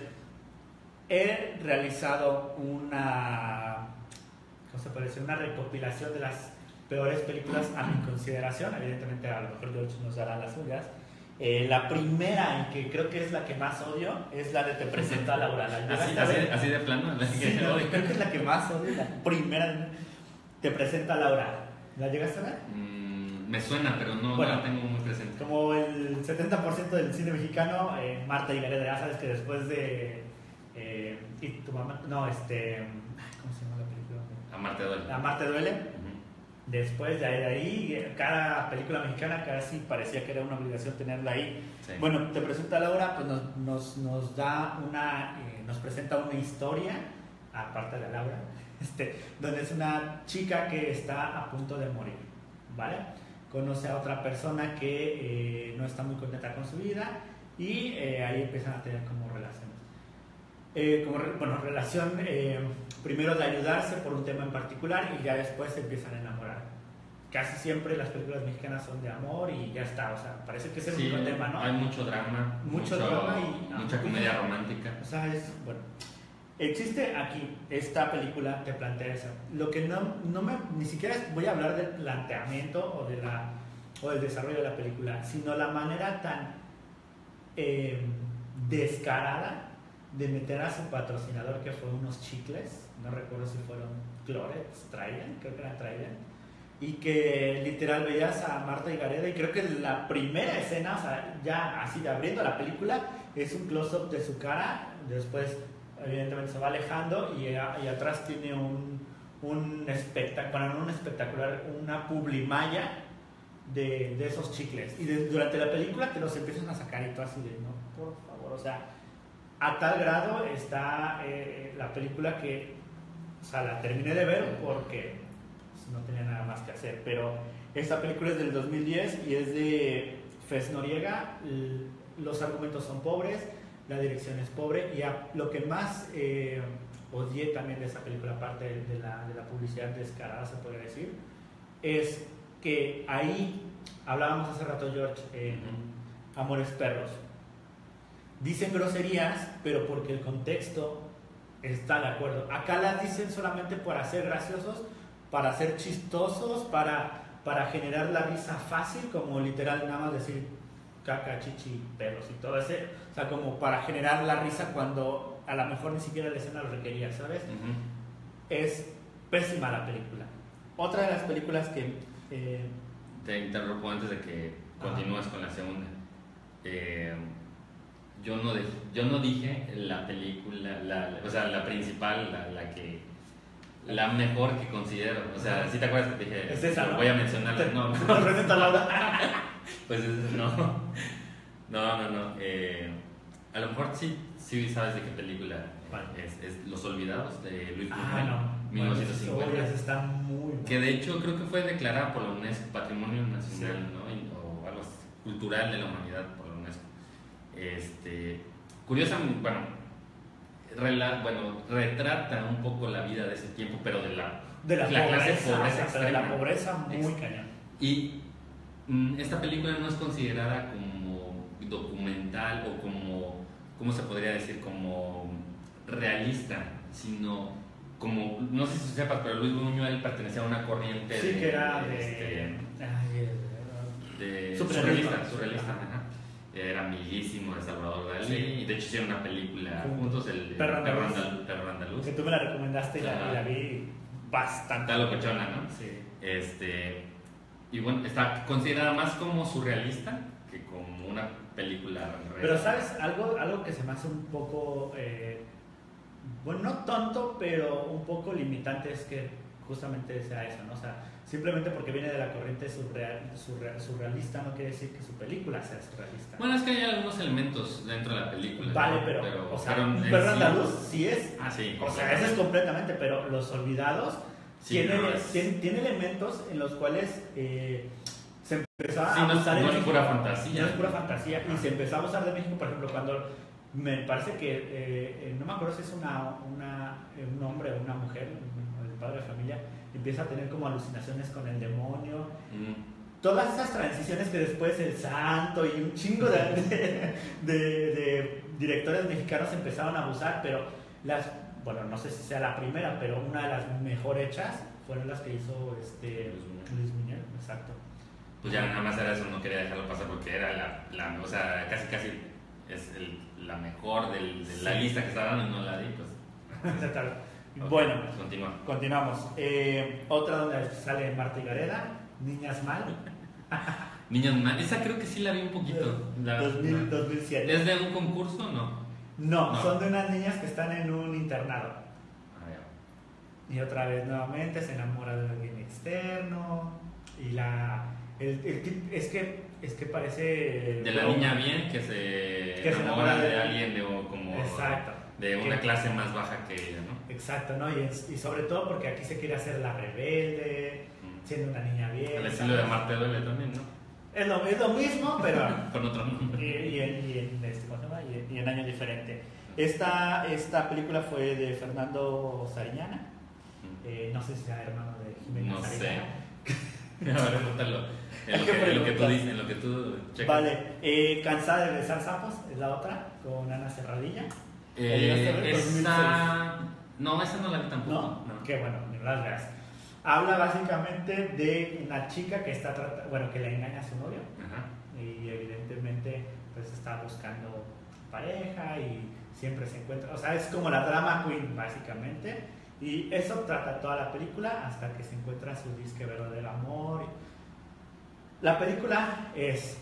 he realizado una recopilación de las peores películas a mi consideración. Evidentemente, a lo mejor George nos dará las suyas. La primera, y que creo que es la que más odio, es la de Te presento a Laura. Así de plano. Sí, creo que es la que más odio, la primera. Te presento a Laura. ¿La llegaste a ver? Me suena, pero no la tengo muy presente. Como el 70% del cine mexicano, Marta Higareda, ya sabes que después de... y tu mamá... No, ¿cómo se llama la película? Amarte duele. Amarte duele. Después de ahí, cada película mexicana casi parecía que era una obligación tenerla ahí. Sí. Bueno, te presenta Laura, pues nos da nos presenta una historia, aparte de Laura, donde es una chica que está a punto de morir, ¿vale? Conoce a otra persona que no está muy contenta con su vida y ahí empiezan a tener como relaciones. Relación primero de ayudarse por un tema en particular y ya después se empiezan a enamorar. Casi siempre las películas mexicanas son de amor y ya está, o sea, parece que es el único tema, ¿no? Hay mucho drama, mucho drama y mucha comedia romántica. O sea, bueno, existe aquí, esta película te plantea eso. Lo que ni siquiera voy a hablar del planteamiento o del desarrollo de la película, sino la manera tan descarada de meter a su patrocinador, que fue unos chicles, no recuerdo si fueron Clorox, Trident, creo que era Trident, y que literal veías a Marta Higareda y creo que la primera escena, o sea, ya así de abriendo la película, es un close-up de su cara, después evidentemente se va alejando y atrás tiene un espectacular, una publimaya de esos chicles, y durante la película te los empiezan a sacar y tú así de, no, por favor, o sea, a tal grado está la película que, o sea, la terminé de ver porque pues, no tenía nada más que hacer, pero esta película es del 2010 y es de Fez Noriega. Los argumentos son pobres, la dirección es pobre y lo que más odié también de esa película, aparte de la publicidad descarada, se podría decir, es que ahí hablábamos hace rato, George, Amores Perros. Dicen groserías, pero porque el contexto está de acuerdo. Acá las dicen solamente para ser graciosos, para ser chistosos, para generar la risa fácil, como literal nada más decir caca, chichi, perros y todo ese. O sea, como para generar la risa cuando a lo mejor ni siquiera la escena lo requería, ¿sabes? Es pésima la película. Otra de las películas que... Te interrumpo antes de que continúes con la segunda. Yo no dije la película, o sea, la principal, la mejor que considero. O sea, ¿sí te acuerdas que te dije? Es esa, ¿no? Voy a mencionarla. No. ¿Te presenta Laura? Pues no. A lo mejor sí sabes de qué película es Los Olvidados de Luis Buñuel, 1950. Bueno, está muy mal. Que de hecho creo que fue declarada por la UNESCO Patrimonio Nacional, ¿no? O algo cultural de la humanidad por la UNESCO. Curiosamente, retrata un poco la vida de ese tiempo, pero de la clase pobreza, de la pobreza muy cañón. Y esta película no es considerada como documental o como, ¿cómo se podría decir? Como realista, sino como, no sé si sepas, pero Luis Buñuel pertenecía a una corriente que era surrealista. Ajá. Era amiguísimo de Salvador Dalí, y de hecho hicieron una película juntos, el Perro Andaluz. Que tú me la recomendaste y la vi bastante. Está locochona, ¿no? Sí. Y bueno, está considerada más como surrealista que como una película real. Pero ¿sabes? Algo que se me hace un poco, no tonto, pero un poco limitante es que justamente sea eso, ¿no? O sea, simplemente porque viene de la corriente surrealista no quiere decir que su película sea surrealista. Bueno, es que hay algunos elementos dentro de la película. Vale, ¿no? pero o sea, Perro Andaluz sí es. Sí. O sea, eso es completamente, pero Los Olvidados tiene elementos en los cuales se empezaba a usar no es pura fantasía. No es pura fantasía. Y se empezó a usar de México, por ejemplo, cuando me parece que, no me acuerdo si es un hombre o una mujer, el padre de familia, empieza a tener como alucinaciones con el demonio. Todas esas transiciones que después el santo y un chingo de directores mexicanos empezaron a usar, pero no sé si sea la primera, pero una de las mejor hechas fueron las que hizo Luis Buñuel, exacto. Pues ya nada más era eso, no quería dejarlo pasar porque era o sea, casi es la mejor de la lista que estaba dando y no la di, pues. Okay, bueno, continuamos. Otra donde sale Marta Higareda, Niñas Mal. Niñas Mal, esa creo que sí la vi un poquito. 2007. ¿Es de un concurso o no? No, son de unas niñas que están en un internado. y otra vez nuevamente se enamora de alguien externo y es que parece de la niña bien que se enamora de alguien exacto, de una clase más baja que ella, ¿no? Exacto, ¿no? Y sobre todo porque aquí se quiere hacer la rebelde, siendo una niña bien. El estilo de Amarte duele también, ¿no? Es lo mismo, pero con otro nombre. Y en año diferente. Esta película fue de Fernando Sariñana. No sé si sea hermano de Jimena Sariñana. No sé. A ver, cuéntalo. En lo que tú checas. Vale. Cansada de besar sapos es la otra, con Ana Serradilla. No, esa no la vi tampoco. No. Qué bueno, no las veas. Habla básicamente de una chica que que le engaña a su novio. Ajá. Y evidentemente pues está buscando pareja y siempre se encuentra, o sea, es como la drama queen básicamente, y eso trata toda la película hasta que se encuentra su disque verdadero amor. La película es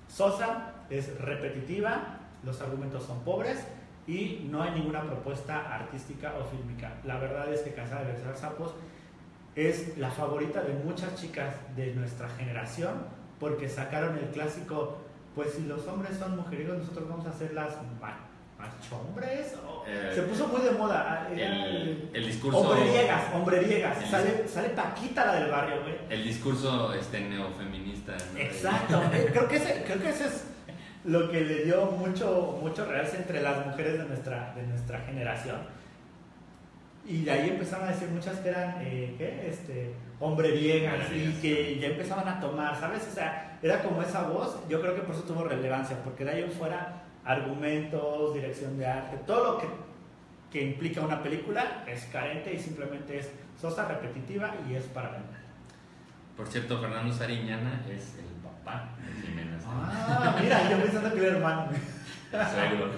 sosa, es repetitiva, los argumentos son pobres y no hay ninguna propuesta artística o fílmica. La verdad es que Cansada de besar sapos es la favorita de muchas chicas de nuestra generación porque sacaron el clásico, pues si los hombres son mujeriegos, nosotros vamos a hacer las machombres. Se puso muy de moda. El discurso. Hombreriegas. Sale Paquita, la del barrio, güey. El discurso neofeminista, ¿no? Exacto. creo que ese es lo que le dio mucho realce entre las mujeres de nuestra generación. Y de ahí empezaron a decir muchas que eran, hombreriegas, y que ya empezaban a tomar, ¿sabes? O sea, era como esa voz, yo creo que por eso tuvo relevancia, porque de ahí en fuera, argumentos, dirección de arte, todo lo que implica una película es carente y simplemente es sosa, repetitiva y es para vender. Por cierto, Fernando Sariñana es el papá de Jimena. Mira, yo pensando que era hermano. Seguro.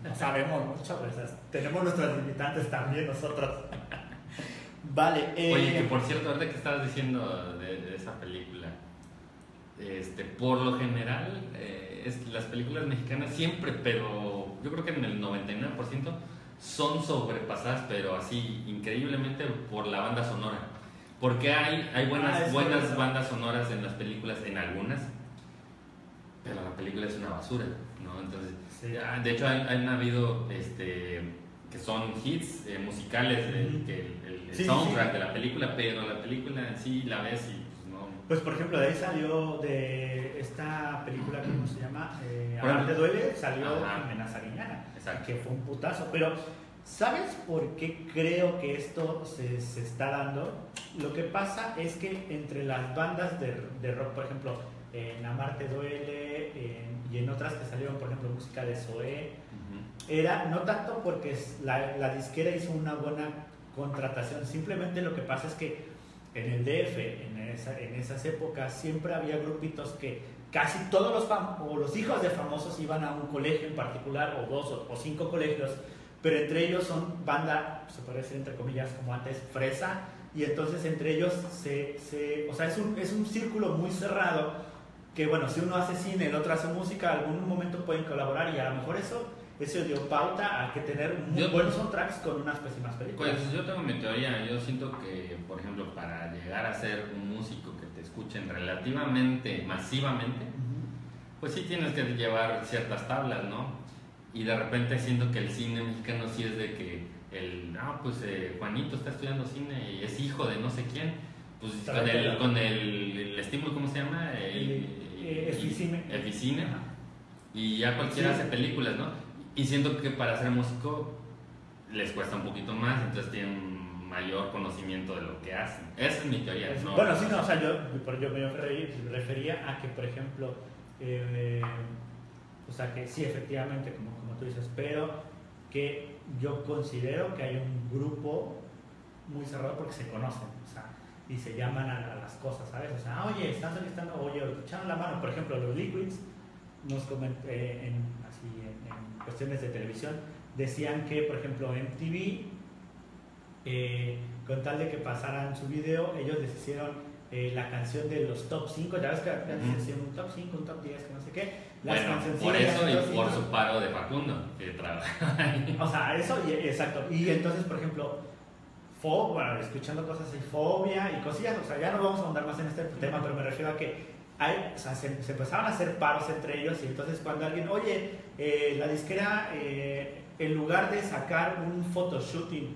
No sabemos muchas veces. Tenemos nuestros limitantes también nosotros. Vale. Oye, que por cierto, ahorita que estabas diciendo de esa película, por lo general, las películas mexicanas siempre, pero yo creo que en el 99% son sobrepasadas, pero así increíblemente por la banda sonora. Porque hay buenas bandas sonoras en las películas, en algunas, pero la película es una basura, ¿no? Entonces, sí. De hecho han habido que son hits musicales, el soundtrack de la película, pero la película en sí la ves y pues no. Pues por ejemplo, de ahí salió de esta película, ¿cómo se llama? Amarte duele, salió Jimena Sariñana, que fue un putazo, pero ¿sabes por qué creo que esto se está dando? Lo que pasa es que entre las bandas de rock, por ejemplo, en Amarte duele y en otras que salieron, por ejemplo, música de Zoé, era no tanto porque la disquera hizo una buena contratación, simplemente lo que pasa es que en el DF, en esas épocas, siempre había grupitos que casi todos los hijos de famosos iban a un colegio en particular, o 2 o 5 colegios, pero entre ellos son banda, se puede decir entre comillas, como antes, fresa, y entonces entre ellos o sea, es un círculo muy cerrado, que bueno, si uno hace cine, el otro hace música, algún momento pueden colaborar, y a lo mejor eso dio pauta a que tener muy buenos soundtracks con unas pésimas películas. Pues yo tengo mi teoría, yo siento que, por ejemplo, para llegar a ser un músico que te escuchen relativamente, masivamente, pues sí tienes que llevar ciertas tablas, ¿no? Y de repente siento que el cine mexicano sí es de que Juanito está estudiando cine y es hijo de no sé quién, pues con el estímulo, ¿cómo se llama? Eficine. Y ya cualquiera hace películas, ¿no? Y siento que para ser músico les cuesta un poquito más, entonces tienen mayor conocimiento de lo que hacen. Esa es mi teoría. ¿No? Bueno, sí, no, o sea, yo me refería a que, por ejemplo, o sea, que sí, efectivamente, como tú dices, pero que yo considero que hay un grupo muy cerrado porque se conocen, o sea, y se llaman a las cosas, ¿sabes? O sea, oye, están solicitando, oye, echaron la mano, por ejemplo, los Liquids, nos en cuestiones de televisión, decían que, por ejemplo, MTV, con tal de que pasaran su video, ellos les hicieron la canción de los top 5, ya ves que antes decían un top 5, un top 10, que no sé qué. Por eso y por su paro de Facundo, que trabaja ahí. O sea, eso, exacto. Y entonces, por ejemplo, bueno, escuchando cosas así, fobia y cosillas, o sea, ya no vamos a ahondar más en este tema, pero me refiero a que o sea, se empezaban a hacer paros entre ellos y entonces cuando alguien, oye, la disquera, en lugar de sacar un photoshooting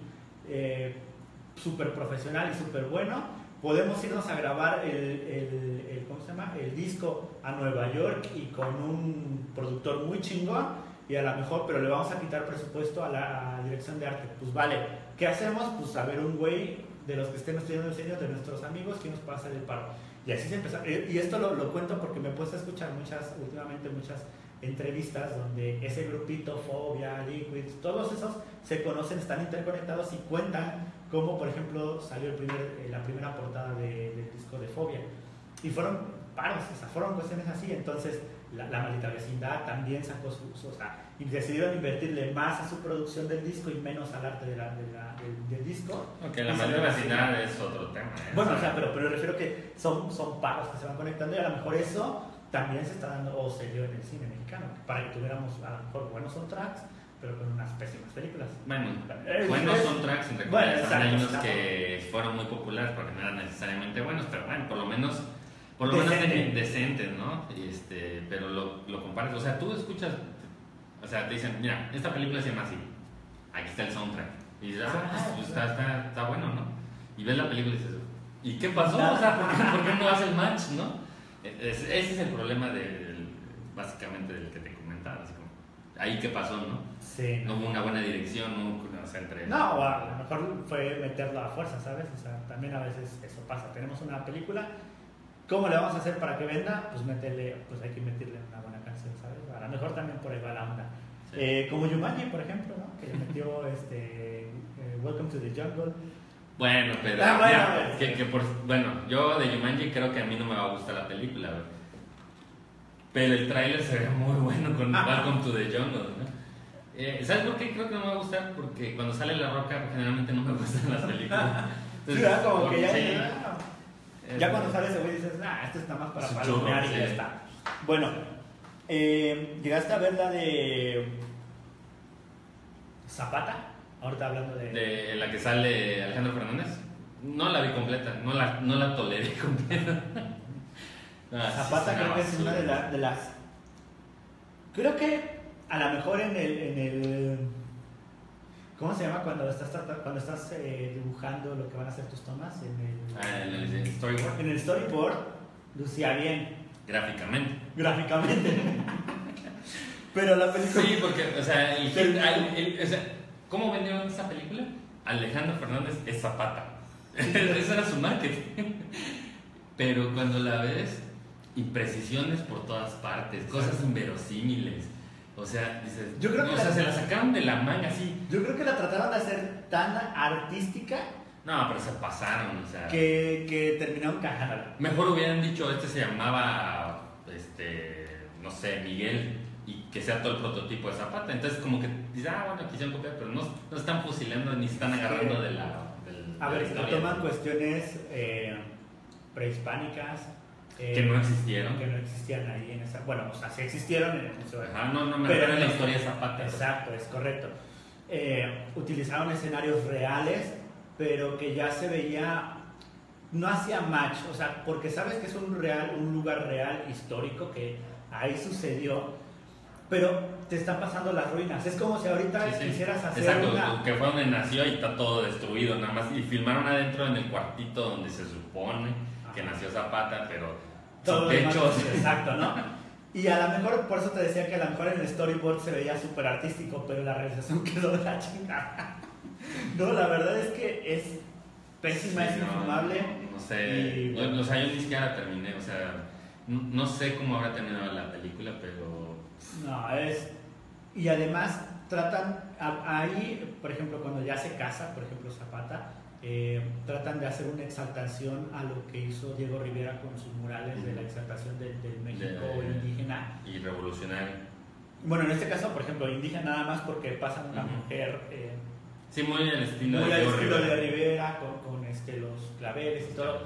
súper profesional y súper bueno, podemos irnos a grabar ¿cómo se llama? El disco a Nueva York y con un productor muy chingón y a lo mejor, pero le vamos a quitar presupuesto a la dirección de arte. Pues vale, ¿qué hacemos? Pues a ver un güey de los que estén estudiando diseño, de nuestros amigos, que nos pueda hacer el paro. Y así se empezó. Y esto lo cuento porque me he puesto a escuchar últimamente muchas entrevistas donde ese grupito, Fobia, Liquids, todos esos se conocen, están interconectados y cuentan cómo, por ejemplo, salió la primera portada del disco de Fobia. Y fueron paros, o sea, fueron cuestiones así. Entonces, la maldita vecindad también sacó o sea, y decidieron invertirle más a su producción del disco y menos al arte del disco. Ok, la maldita vecindad es otro tema. Bueno, o sea, pero me refiero que son paros que se van conectando y a lo mejor eso también se está dando o se dio en el cine mexicano, para que tuviéramos a lo mejor buenos soundtracks, pero con unas pésimas películas. Bueno, buenos soundtracks en bueno, hay unos que fueron muy populares porque no eran necesariamente buenos, pero bueno, por lo menos decentes, ¿no? Pero lo comparas, o sea, tú escuchas, o sea, te dicen, mira, esta película se llama así, aquí está el soundtrack, y dices, pues está bueno, ¿no? Y ves la película y dices, ¿y qué pasó? O sea, ¿por qué no hace el match, no? Ese es el problema básicamente del que te comentaba, así como, ahí qué pasó, ¿no? Sí. No hubo una buena dirección, o sea, entre... No, o a lo mejor fue meterlo a fuerza, ¿sabes? O sea, también a veces eso pasa, tenemos una película, ¿cómo le vamos a hacer para que venda? Pues hay que meterle una buena canción, ¿sabes? A lo mejor también por ahí va la onda. Sí. Como Jumanji, por ejemplo, ¿no? Que le metió Welcome to the Jungle. Bueno, pero bueno, yo de Jumanji creo que a mí no me va a gustar la película, ¿verdad? Pero el tráiler se ve muy bueno con Welcome to the Jungle, ¿no? ¿Sabes por qué creo que no me va a gustar? Porque cuando sale La Roca generalmente no me gustan las películas. Entonces, sí, como que ya cuando sale ese güey dices, esto está más para palomear y ya está. Bueno, ¿llegaste a ver la de Zapata? Ahorita hablando de la que sale Alejandro Fernández. No la vi completa, no la toleré completa. Zapata creo que es una de las... Creo que a lo mejor en el ¿cómo se llama cuando estás dibujando lo que van a hacer tus tomas? En el storyboard. En el storyboard lucía bien. Gráficamente. Pero la película... Sí, porque, o sea, ¿cómo vendieron esa película? Alejandro Fernández es Zapata. Ese era su marketing. Pero cuando la ves, imprecisiones por todas partes, cosas inverosímiles. O sea, dices, yo creo que se la sacaron de la manga así. Yo creo que la trataron de hacer tan artística. No, pero se pasaron, o sea. Que terminaron cagándola. Mejor hubieran dicho, se llamaba, no sé, Miguel, y que sea todo el prototipo de Zapata. Entonces, como que dices, bueno, quisieron copiar, pero no están fusilando ni están agarrando de la. A ver, toman cuestiones prehispánicas. Que no existieron. Que no existían ahí en esa... Bueno, o sea, sí existieron en el museo. No me refiero en la historia de Zapata. Exacto, es correcto. Utilizaron escenarios reales, pero que ya se veía... No hacía match, o sea, porque sabes que es un lugar real, histórico, que ahí sucedió, pero te están pasando las ruinas. Es como si ahorita quisieras hacer Exacto, que fue donde nació y está todo destruido, nada más. Y filmaron adentro en el cuartito donde se supone que nació Zapata, pero... Todo techos. Exacto, ¿no? Y a lo mejor, por eso te decía que a lo mejor en el storyboard se veía súper artístico, pero la realización quedó de la chingada. No, la verdad es que es pésima, es infumable. No sé, yo ni siquiera terminé, o sea, no sé cómo habrá terminado la película, pero... No, y además tratan, ahí, por ejemplo, cuando ya se casa, por ejemplo, Zapata, tratan de hacer una exaltación a lo que hizo Diego Rivera con sus murales de la exaltación del México indígena y revolucionario. Bueno, en este caso, por ejemplo, indígena nada más porque pasan una mujer sí, muy al estilo de Rivera con los claveles y todo,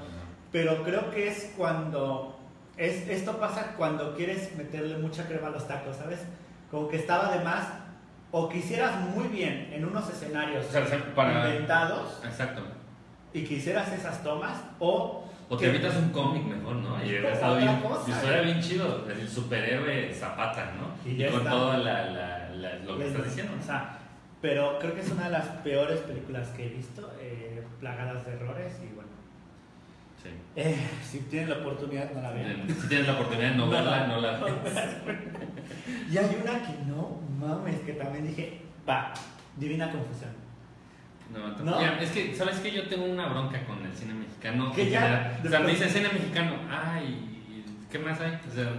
pero creo que es cuando esto pasa cuando quieres meterle mucha crema a los tacos, ¿sabes? Como que estaba de más o que hicieras muy bien en unos escenarios O sea, inventados Exacto. y que hicieras esas tomas, o te evitas un cómic mejor, ¿no? Y hubiera estado bien, fuera bien chido, el superhéroe Zapata, ¿no? Y con todo lo que estás diciendo. O sea, pero creo que es una de las peores películas que he visto, plagadas de errores y bueno. Sí. Si tienen la oportunidad, no la vean. Si tienes la oportunidad de no verla, no la veas. Y hay una que no mames, que también dije, Divina Confusión. No. Ya, es que, ¿sabes qué? Yo tengo una bronca con el cine mexicano. Que ya, o sea, me dicen cine mexicano, ¿qué más hay? O sea,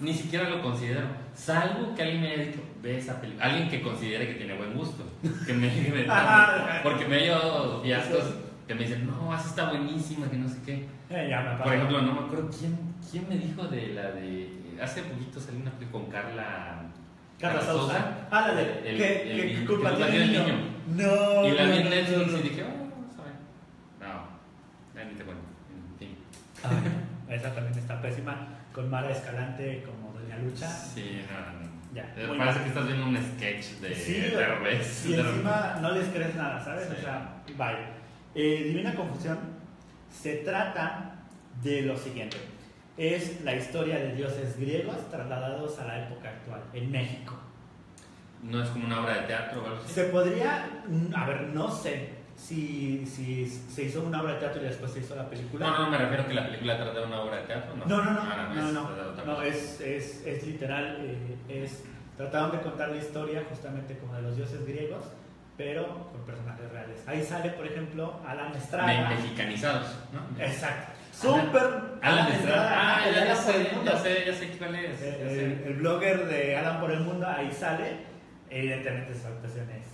ni siquiera lo considero. Salvo que alguien me haya dicho, ve esa película. Alguien que considere que tiene buen gusto. Porque me he oído fiascos que me dicen, no, esa está buenísima, que no sé qué. Por ejemplo, no me acuerdo quién me dijo de la de. Hace poquito salió una película con Carla Sousa. La de que culpa tiene el niño. No. Y la vi en Netflix y dije, vamos a ver. No, ni te cuento. En fin. Esa también está pésima. Con Mara Escalante como Doña Lucha. Sí, no. Ya, parece que estás viendo un sketch de Derbez. Y encima no les crees nada, ¿sabes? Sí. O sea, vaya. Divina Confusión se trata de lo siguiente. Es la historia de dioses griegos trasladados a la época actual, en México. ¿No es como una obra de teatro o algo así? Se podría, a ver, no sé si se hizo una obra de teatro y después se hizo la película. No, me refiero a que la película trata de una obra de teatro. No, es literal, trataron de contar la historia justamente como de los dioses griegos, pero con personajes reales. Ahí sale, por ejemplo, Alan Estrada. Mexicanizados, ¿no? Exacto. Súper. Alan Estrada. Ya sé cuál es. El blogger de Alan por el Mundo, ahí sale. Evidentemente su actuación es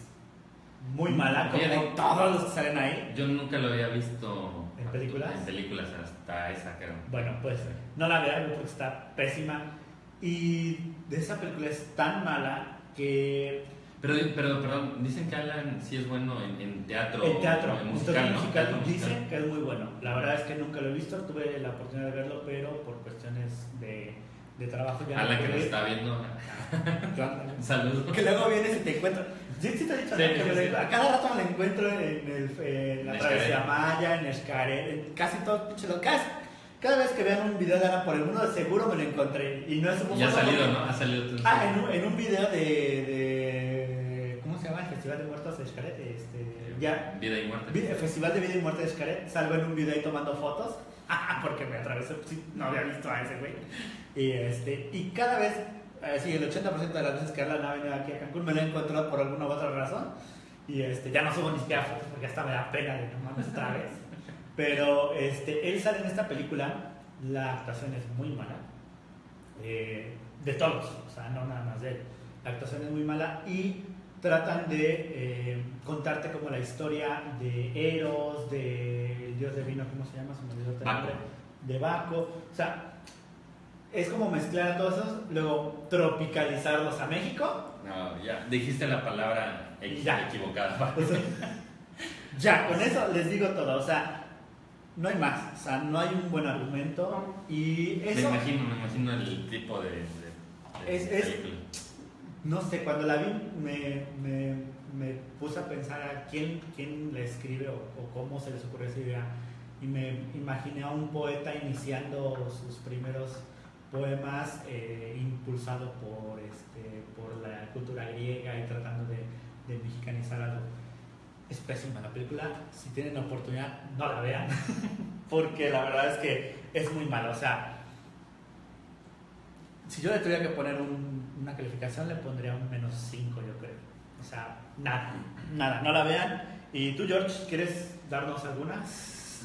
muy mala, como todos los que salen ahí. Yo nunca lo había visto ¿En películas? En películas, hasta esa, creo. Bueno, pues no la vean porque está pésima. Y de esa película es tan mala que... Pero perdón, dicen que Alan sí es bueno en teatro. En teatro, en musical, ¿no? Teatro dicen que es muy bueno. La verdad es que nunca lo he visto, tuve la oportunidad de verlo, pero por cuestiones de trabajo ya Alan no que pude nos ir. está viendo. Saludos. Que luego vienes y te encuentras. Sí, te he dicho, sí, ¿no? Sí. A cada rato me lo encuentro en la Travesía Maya, en Xcaret, en casi todos los pinches locales. Cada vez que vean un video de Alan por el Mundo, seguro me lo encontré. Y no es un... Ya ha salido, ¿no? Ha salido. En un video de ¿cómo se llama? El Festival de Muertos de Xcaret. Vida y Muerte. El Festival de Vida y Muerte de Xcaret. Salgo en un video ahí tomando fotos. Porque me atravesó. Sí, no había visto a ese güey. Y cada vez, sí, el 80% de las veces que Alan ha venido aquí a Cancún me lo he encontrado por alguna u otra razón. Y ya no subo ni siquiera fotos porque hasta me da pena de no mames otra vez. Pero él sale en esta película, la actuación es muy mala, de todos, o sea, no nada más de él. La actuación es muy mala y tratan de contarte como la historia de Eros, del dios del vino, ¿cómo se llama? Se me olvidó el nombre. De Baco. O sea, es como mezclar a todos esos, luego tropicalizarlos a México. No, ya, dijiste la palabra equivocada. O sea, ya, con eso les digo todo, o sea, no hay más, o sea, no hay un buen argumento y eso... Me imagino el tipo de película. No sé, cuando la vi me puse a pensar a quién la escribe o cómo se les ocurrió esa idea y me imaginé a un poeta iniciando sus primeros poemas impulsado por la cultura griega y tratando de mexicanizar algo. Es pésima la película, si tienen la oportunidad no la vean porque la verdad es que es muy mala. O sea, si yo le tuviera que poner una calificación le pondría un -5, yo creo. O sea, nada, no la vean. ¿Y tú, George, quieres darnos alguna?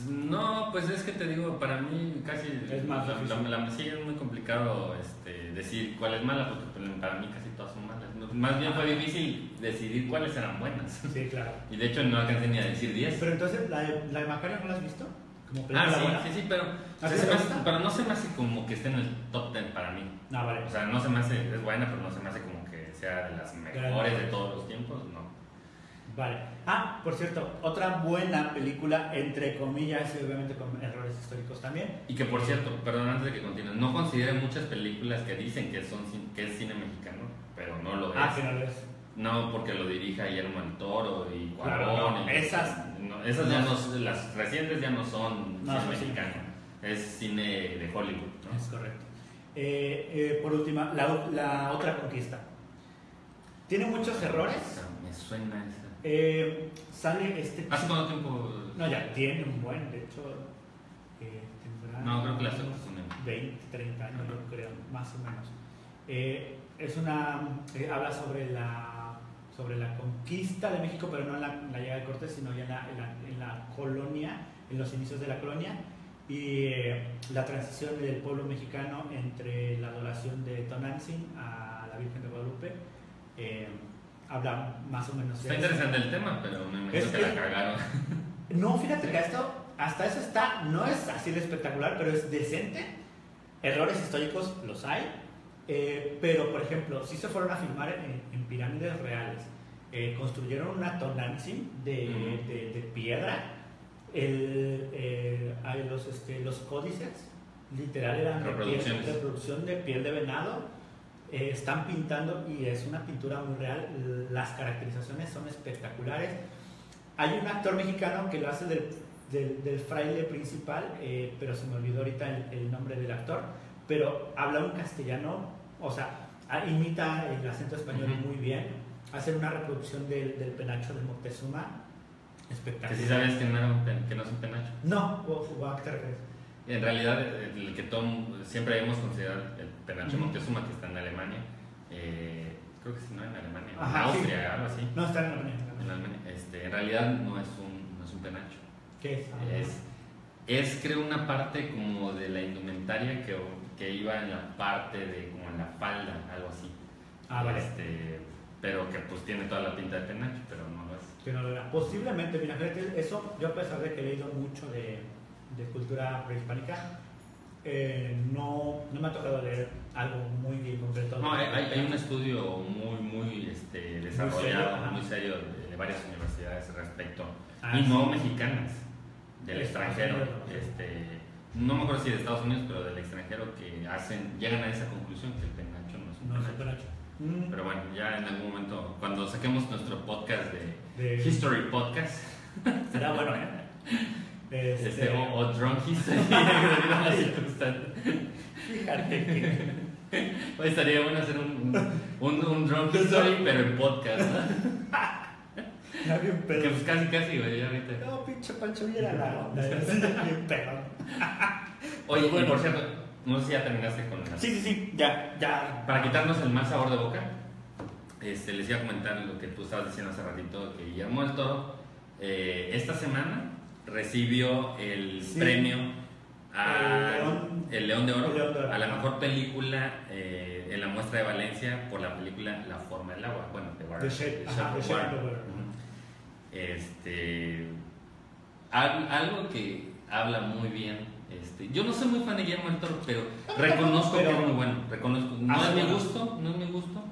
No, pues es que te digo, para mí casi es más sí, es muy complicado decir cuál es mala, porque para mí casi todas son malas. Más bien fue difícil decidir cuáles eran buenas. Sí, claro. Y de hecho no alcancé ni a decir 10. Pero entonces, ¿la de Macario no la has visto? Sí, pero no se me hace como que esté en el top 10 para mí. No, vale. O sea, no se me hace, es buena, pero no se me hace como que sea de las mejores de todos los tiempos, no. Vale. Por cierto, otra buena película, entre comillas, y obviamente con errores históricos también. Y que por cierto, perdón, antes de que continúen, no considero muchas películas que dicen que es cine mexicano, pero no lo es. Que no lo es. no porque lo dirija Guillermo del Toro y Claro, Cuarón. no, esas ya no, las recientes ya no son No, cine son mexicano, es cine de Hollywood, ¿no? Es correcto. Por última, la otra conquista. Tiene muchos errores. Me suena esa. Sale este. ¿Hace cuánto tiempo? No, ya tiene un buen, de hecho, tendrá. No, creo que la estoy unos confundiendo. 20, 30 años, yo creo, más o menos. Es una. Habla sobre la conquista de México, pero no en la llegada de Cortés, sino ya en la colonia, en los inicios de la colonia, y la transición del pueblo mexicano entre la adoración de Tonantzin a la Virgen de Guadalupe. Habla más o menos de Está eso. interesante el tema, pero me imagino que la cagaron. No, fíjate que hasta eso está, no es así de espectacular, pero es decente. Errores históricos los hay, pero por ejemplo, si se fueron a filmar en pirámides reales, construyeron una Tonantzin de piedra, los códices literal eran de reproducción de piel de venado. Están pintando y es una pintura muy real, las caracterizaciones son espectaculares. Hay un actor mexicano que lo hace del fraile principal, pero se me olvidó ahorita el nombre del actor, pero habla un castellano, o sea, imita el acento español muy bien, hace una reproducción del penacho de Moctezuma espectacular. Que si sabes que no es un penacho. No, o a qué te refieres. En realidad, el que siempre hemos considerado el penacho Moctezuma, que está en Alemania, creo que si no en Alemania, en Austria, sí. Algo así. No, está en Alemania. En realidad no es un penacho. ¿Qué es? Es creo una parte como de la indumentaria que iba en la parte de como en la falda, algo así. Vale. Pero que pues tiene toda la pinta de penacho, pero no lo es. Que no lo era. Posiblemente, mira, eso yo a pesar de que he leído mucho de cultura prehispánica, no me ha tocado leer algo muy bien concreto. No, hay un estudio muy desarrollado, muy serio de varias universidades respecto, y no mexicanas, del extranjero. No me acuerdo si de Estados Unidos, pero del extranjero, que llegan a esa conclusión que el penacho no es un penacho. Pero bueno, ya en algún momento, cuando saquemos nuestro podcast de History Podcast, será bueno, o Drunk History, Fíjate que estaría bueno hacer un Drunk History, pero en podcast, ¿no? Ya bien pedo. Que pues casi, güey, ya ahorita. No, pinche Pancho, mira la onda. Bien pedo. Oye, bueno, por cierto, no sé si ya terminaste con la... Sí, ya. Para quitarnos el mal sabor de boca, les iba a comentar lo que tú estabas diciendo hace ratito, que Guillermo del Toro esta semana recibió el premio el León de Oro a la mejor película en la muestra de Valencia por la película La Forma del Agua, bueno, The Shape of Water. Algo que habla muy bien. Yo no soy muy fan de Guillermo del Toro, pero reconozco que es muy bueno. No es mi gusto,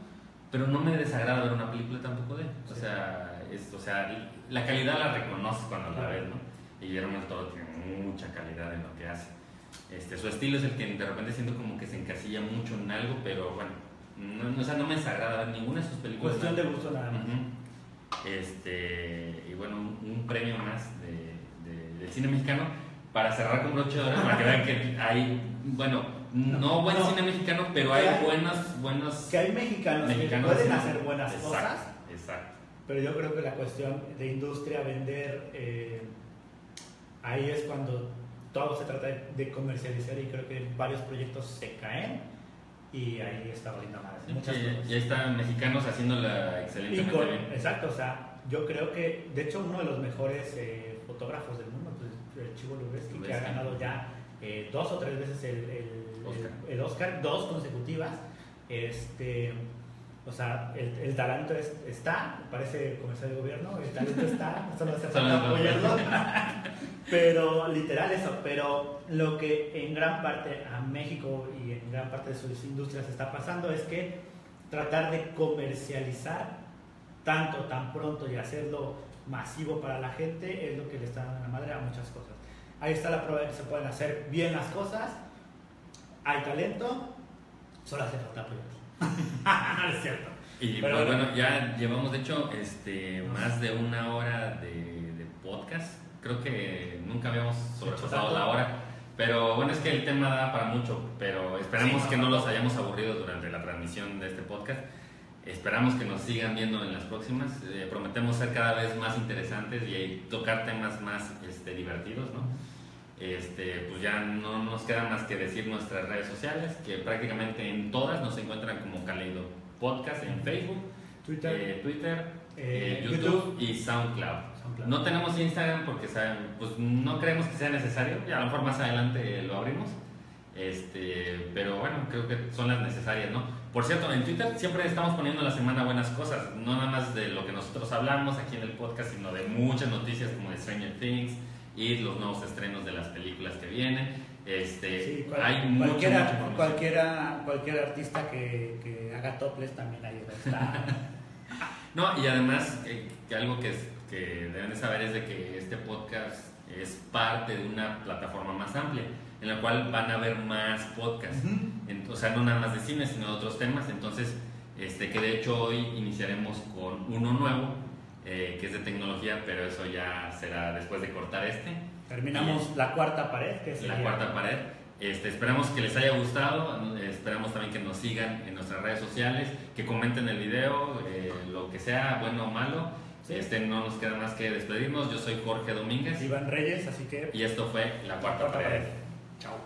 pero no me desagrada ver una película tampoco de él. O sea, la calidad la reconoces cuando la ves, ¿no? Y Guillermo del Toro tiene mucha calidad en lo que hace. Su estilo es el que de repente siento como que se encasilla mucho en algo, pero bueno, no me desagrada ver ninguna de sus películas. Cuestión de gusto nada más. Y bueno, un premio más del cine mexicano para cerrar con broche de oro, para que vean que hay, bueno, no buen cine mexicano, pero hay buenos que hay mexicanos que pueden hacer buenas cosas. Exacto. Pero yo creo que la cuestión de industria, vender, ahí es cuando todo se trata de comercializar, y creo que varios proyectos se caen y ahí está valiendo más. Ya están mexicanos haciéndola excelentemente bien. Exacto, o sea, yo creo que de hecho uno de los mejores fotógrafos del mundo, pues, el Chivo Lubeski, que ha ganado ya 2 o 3 veces el Oscar, 2 consecutivas. O sea, el talento está, parece comercial de gobierno, el talento está, solo hace falta apoyarlo. Pero literal eso, pero lo que en gran parte a México y en gran parte de sus industrias está pasando es que tratar de comercializar tan pronto y hacerlo masivo para la gente es lo que le está dando la madre a muchas cosas. Ahí está la prueba de que se pueden hacer bien las cosas, hay talento, solo hace falta apoyar. No es cierto. Y Pero pues bueno, ya llevamos de hecho más de una hora de podcast. Creo que nunca habíamos sobrepasado la hora. Pero bueno, es que el tema da para mucho, pero esperamos que no los hayamos aburrido durante la transmisión de este podcast. Esperamos que nos sigan viendo en las próximas. Prometemos ser cada vez más interesantes y tocar temas más divertidos, ¿no? Pues ya no nos queda más que decir nuestras redes sociales, que prácticamente en todas nos encuentran como Kaleido Podcast en Facebook, Twitter, YouTube y SoundCloud. No tenemos Instagram porque pues no creemos que sea necesario, y a lo mejor más adelante lo abrimos, pero bueno, creo que son las necesarias, ¿no? Por cierto, en Twitter siempre estamos poniendo a la semana buenas cosas, no nada más de lo que nosotros hablamos aquí en el podcast, sino de muchas noticias como de Stranger Things y los nuevos estrenos de las películas que vienen. Hay cualquier artista que haga topless también ahí está. No, y además que algo que deben de saber es de que este podcast es parte de una plataforma más amplia en la cual van a haber más podcasts, o sea, no nada más de cine sino de otros temas. Entonces que de hecho hoy iniciaremos con uno nuevo que es de tecnología, pero eso ya será después de cortar terminamos la cuarta pared, que sería la cuarta pared. Esperamos que les haya gustado, esperamos también que nos sigan en nuestras redes sociales, que comenten el video, lo que sea, bueno o malo. Sí. No nos queda más que despedirnos. Yo soy Jorge Domínguez. Iván Reyes, así que... Y esto fue La Cuarta Pared. Chao.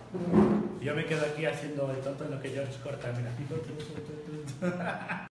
Yo me quedo aquí haciendo el tonto en lo que George corta, mira.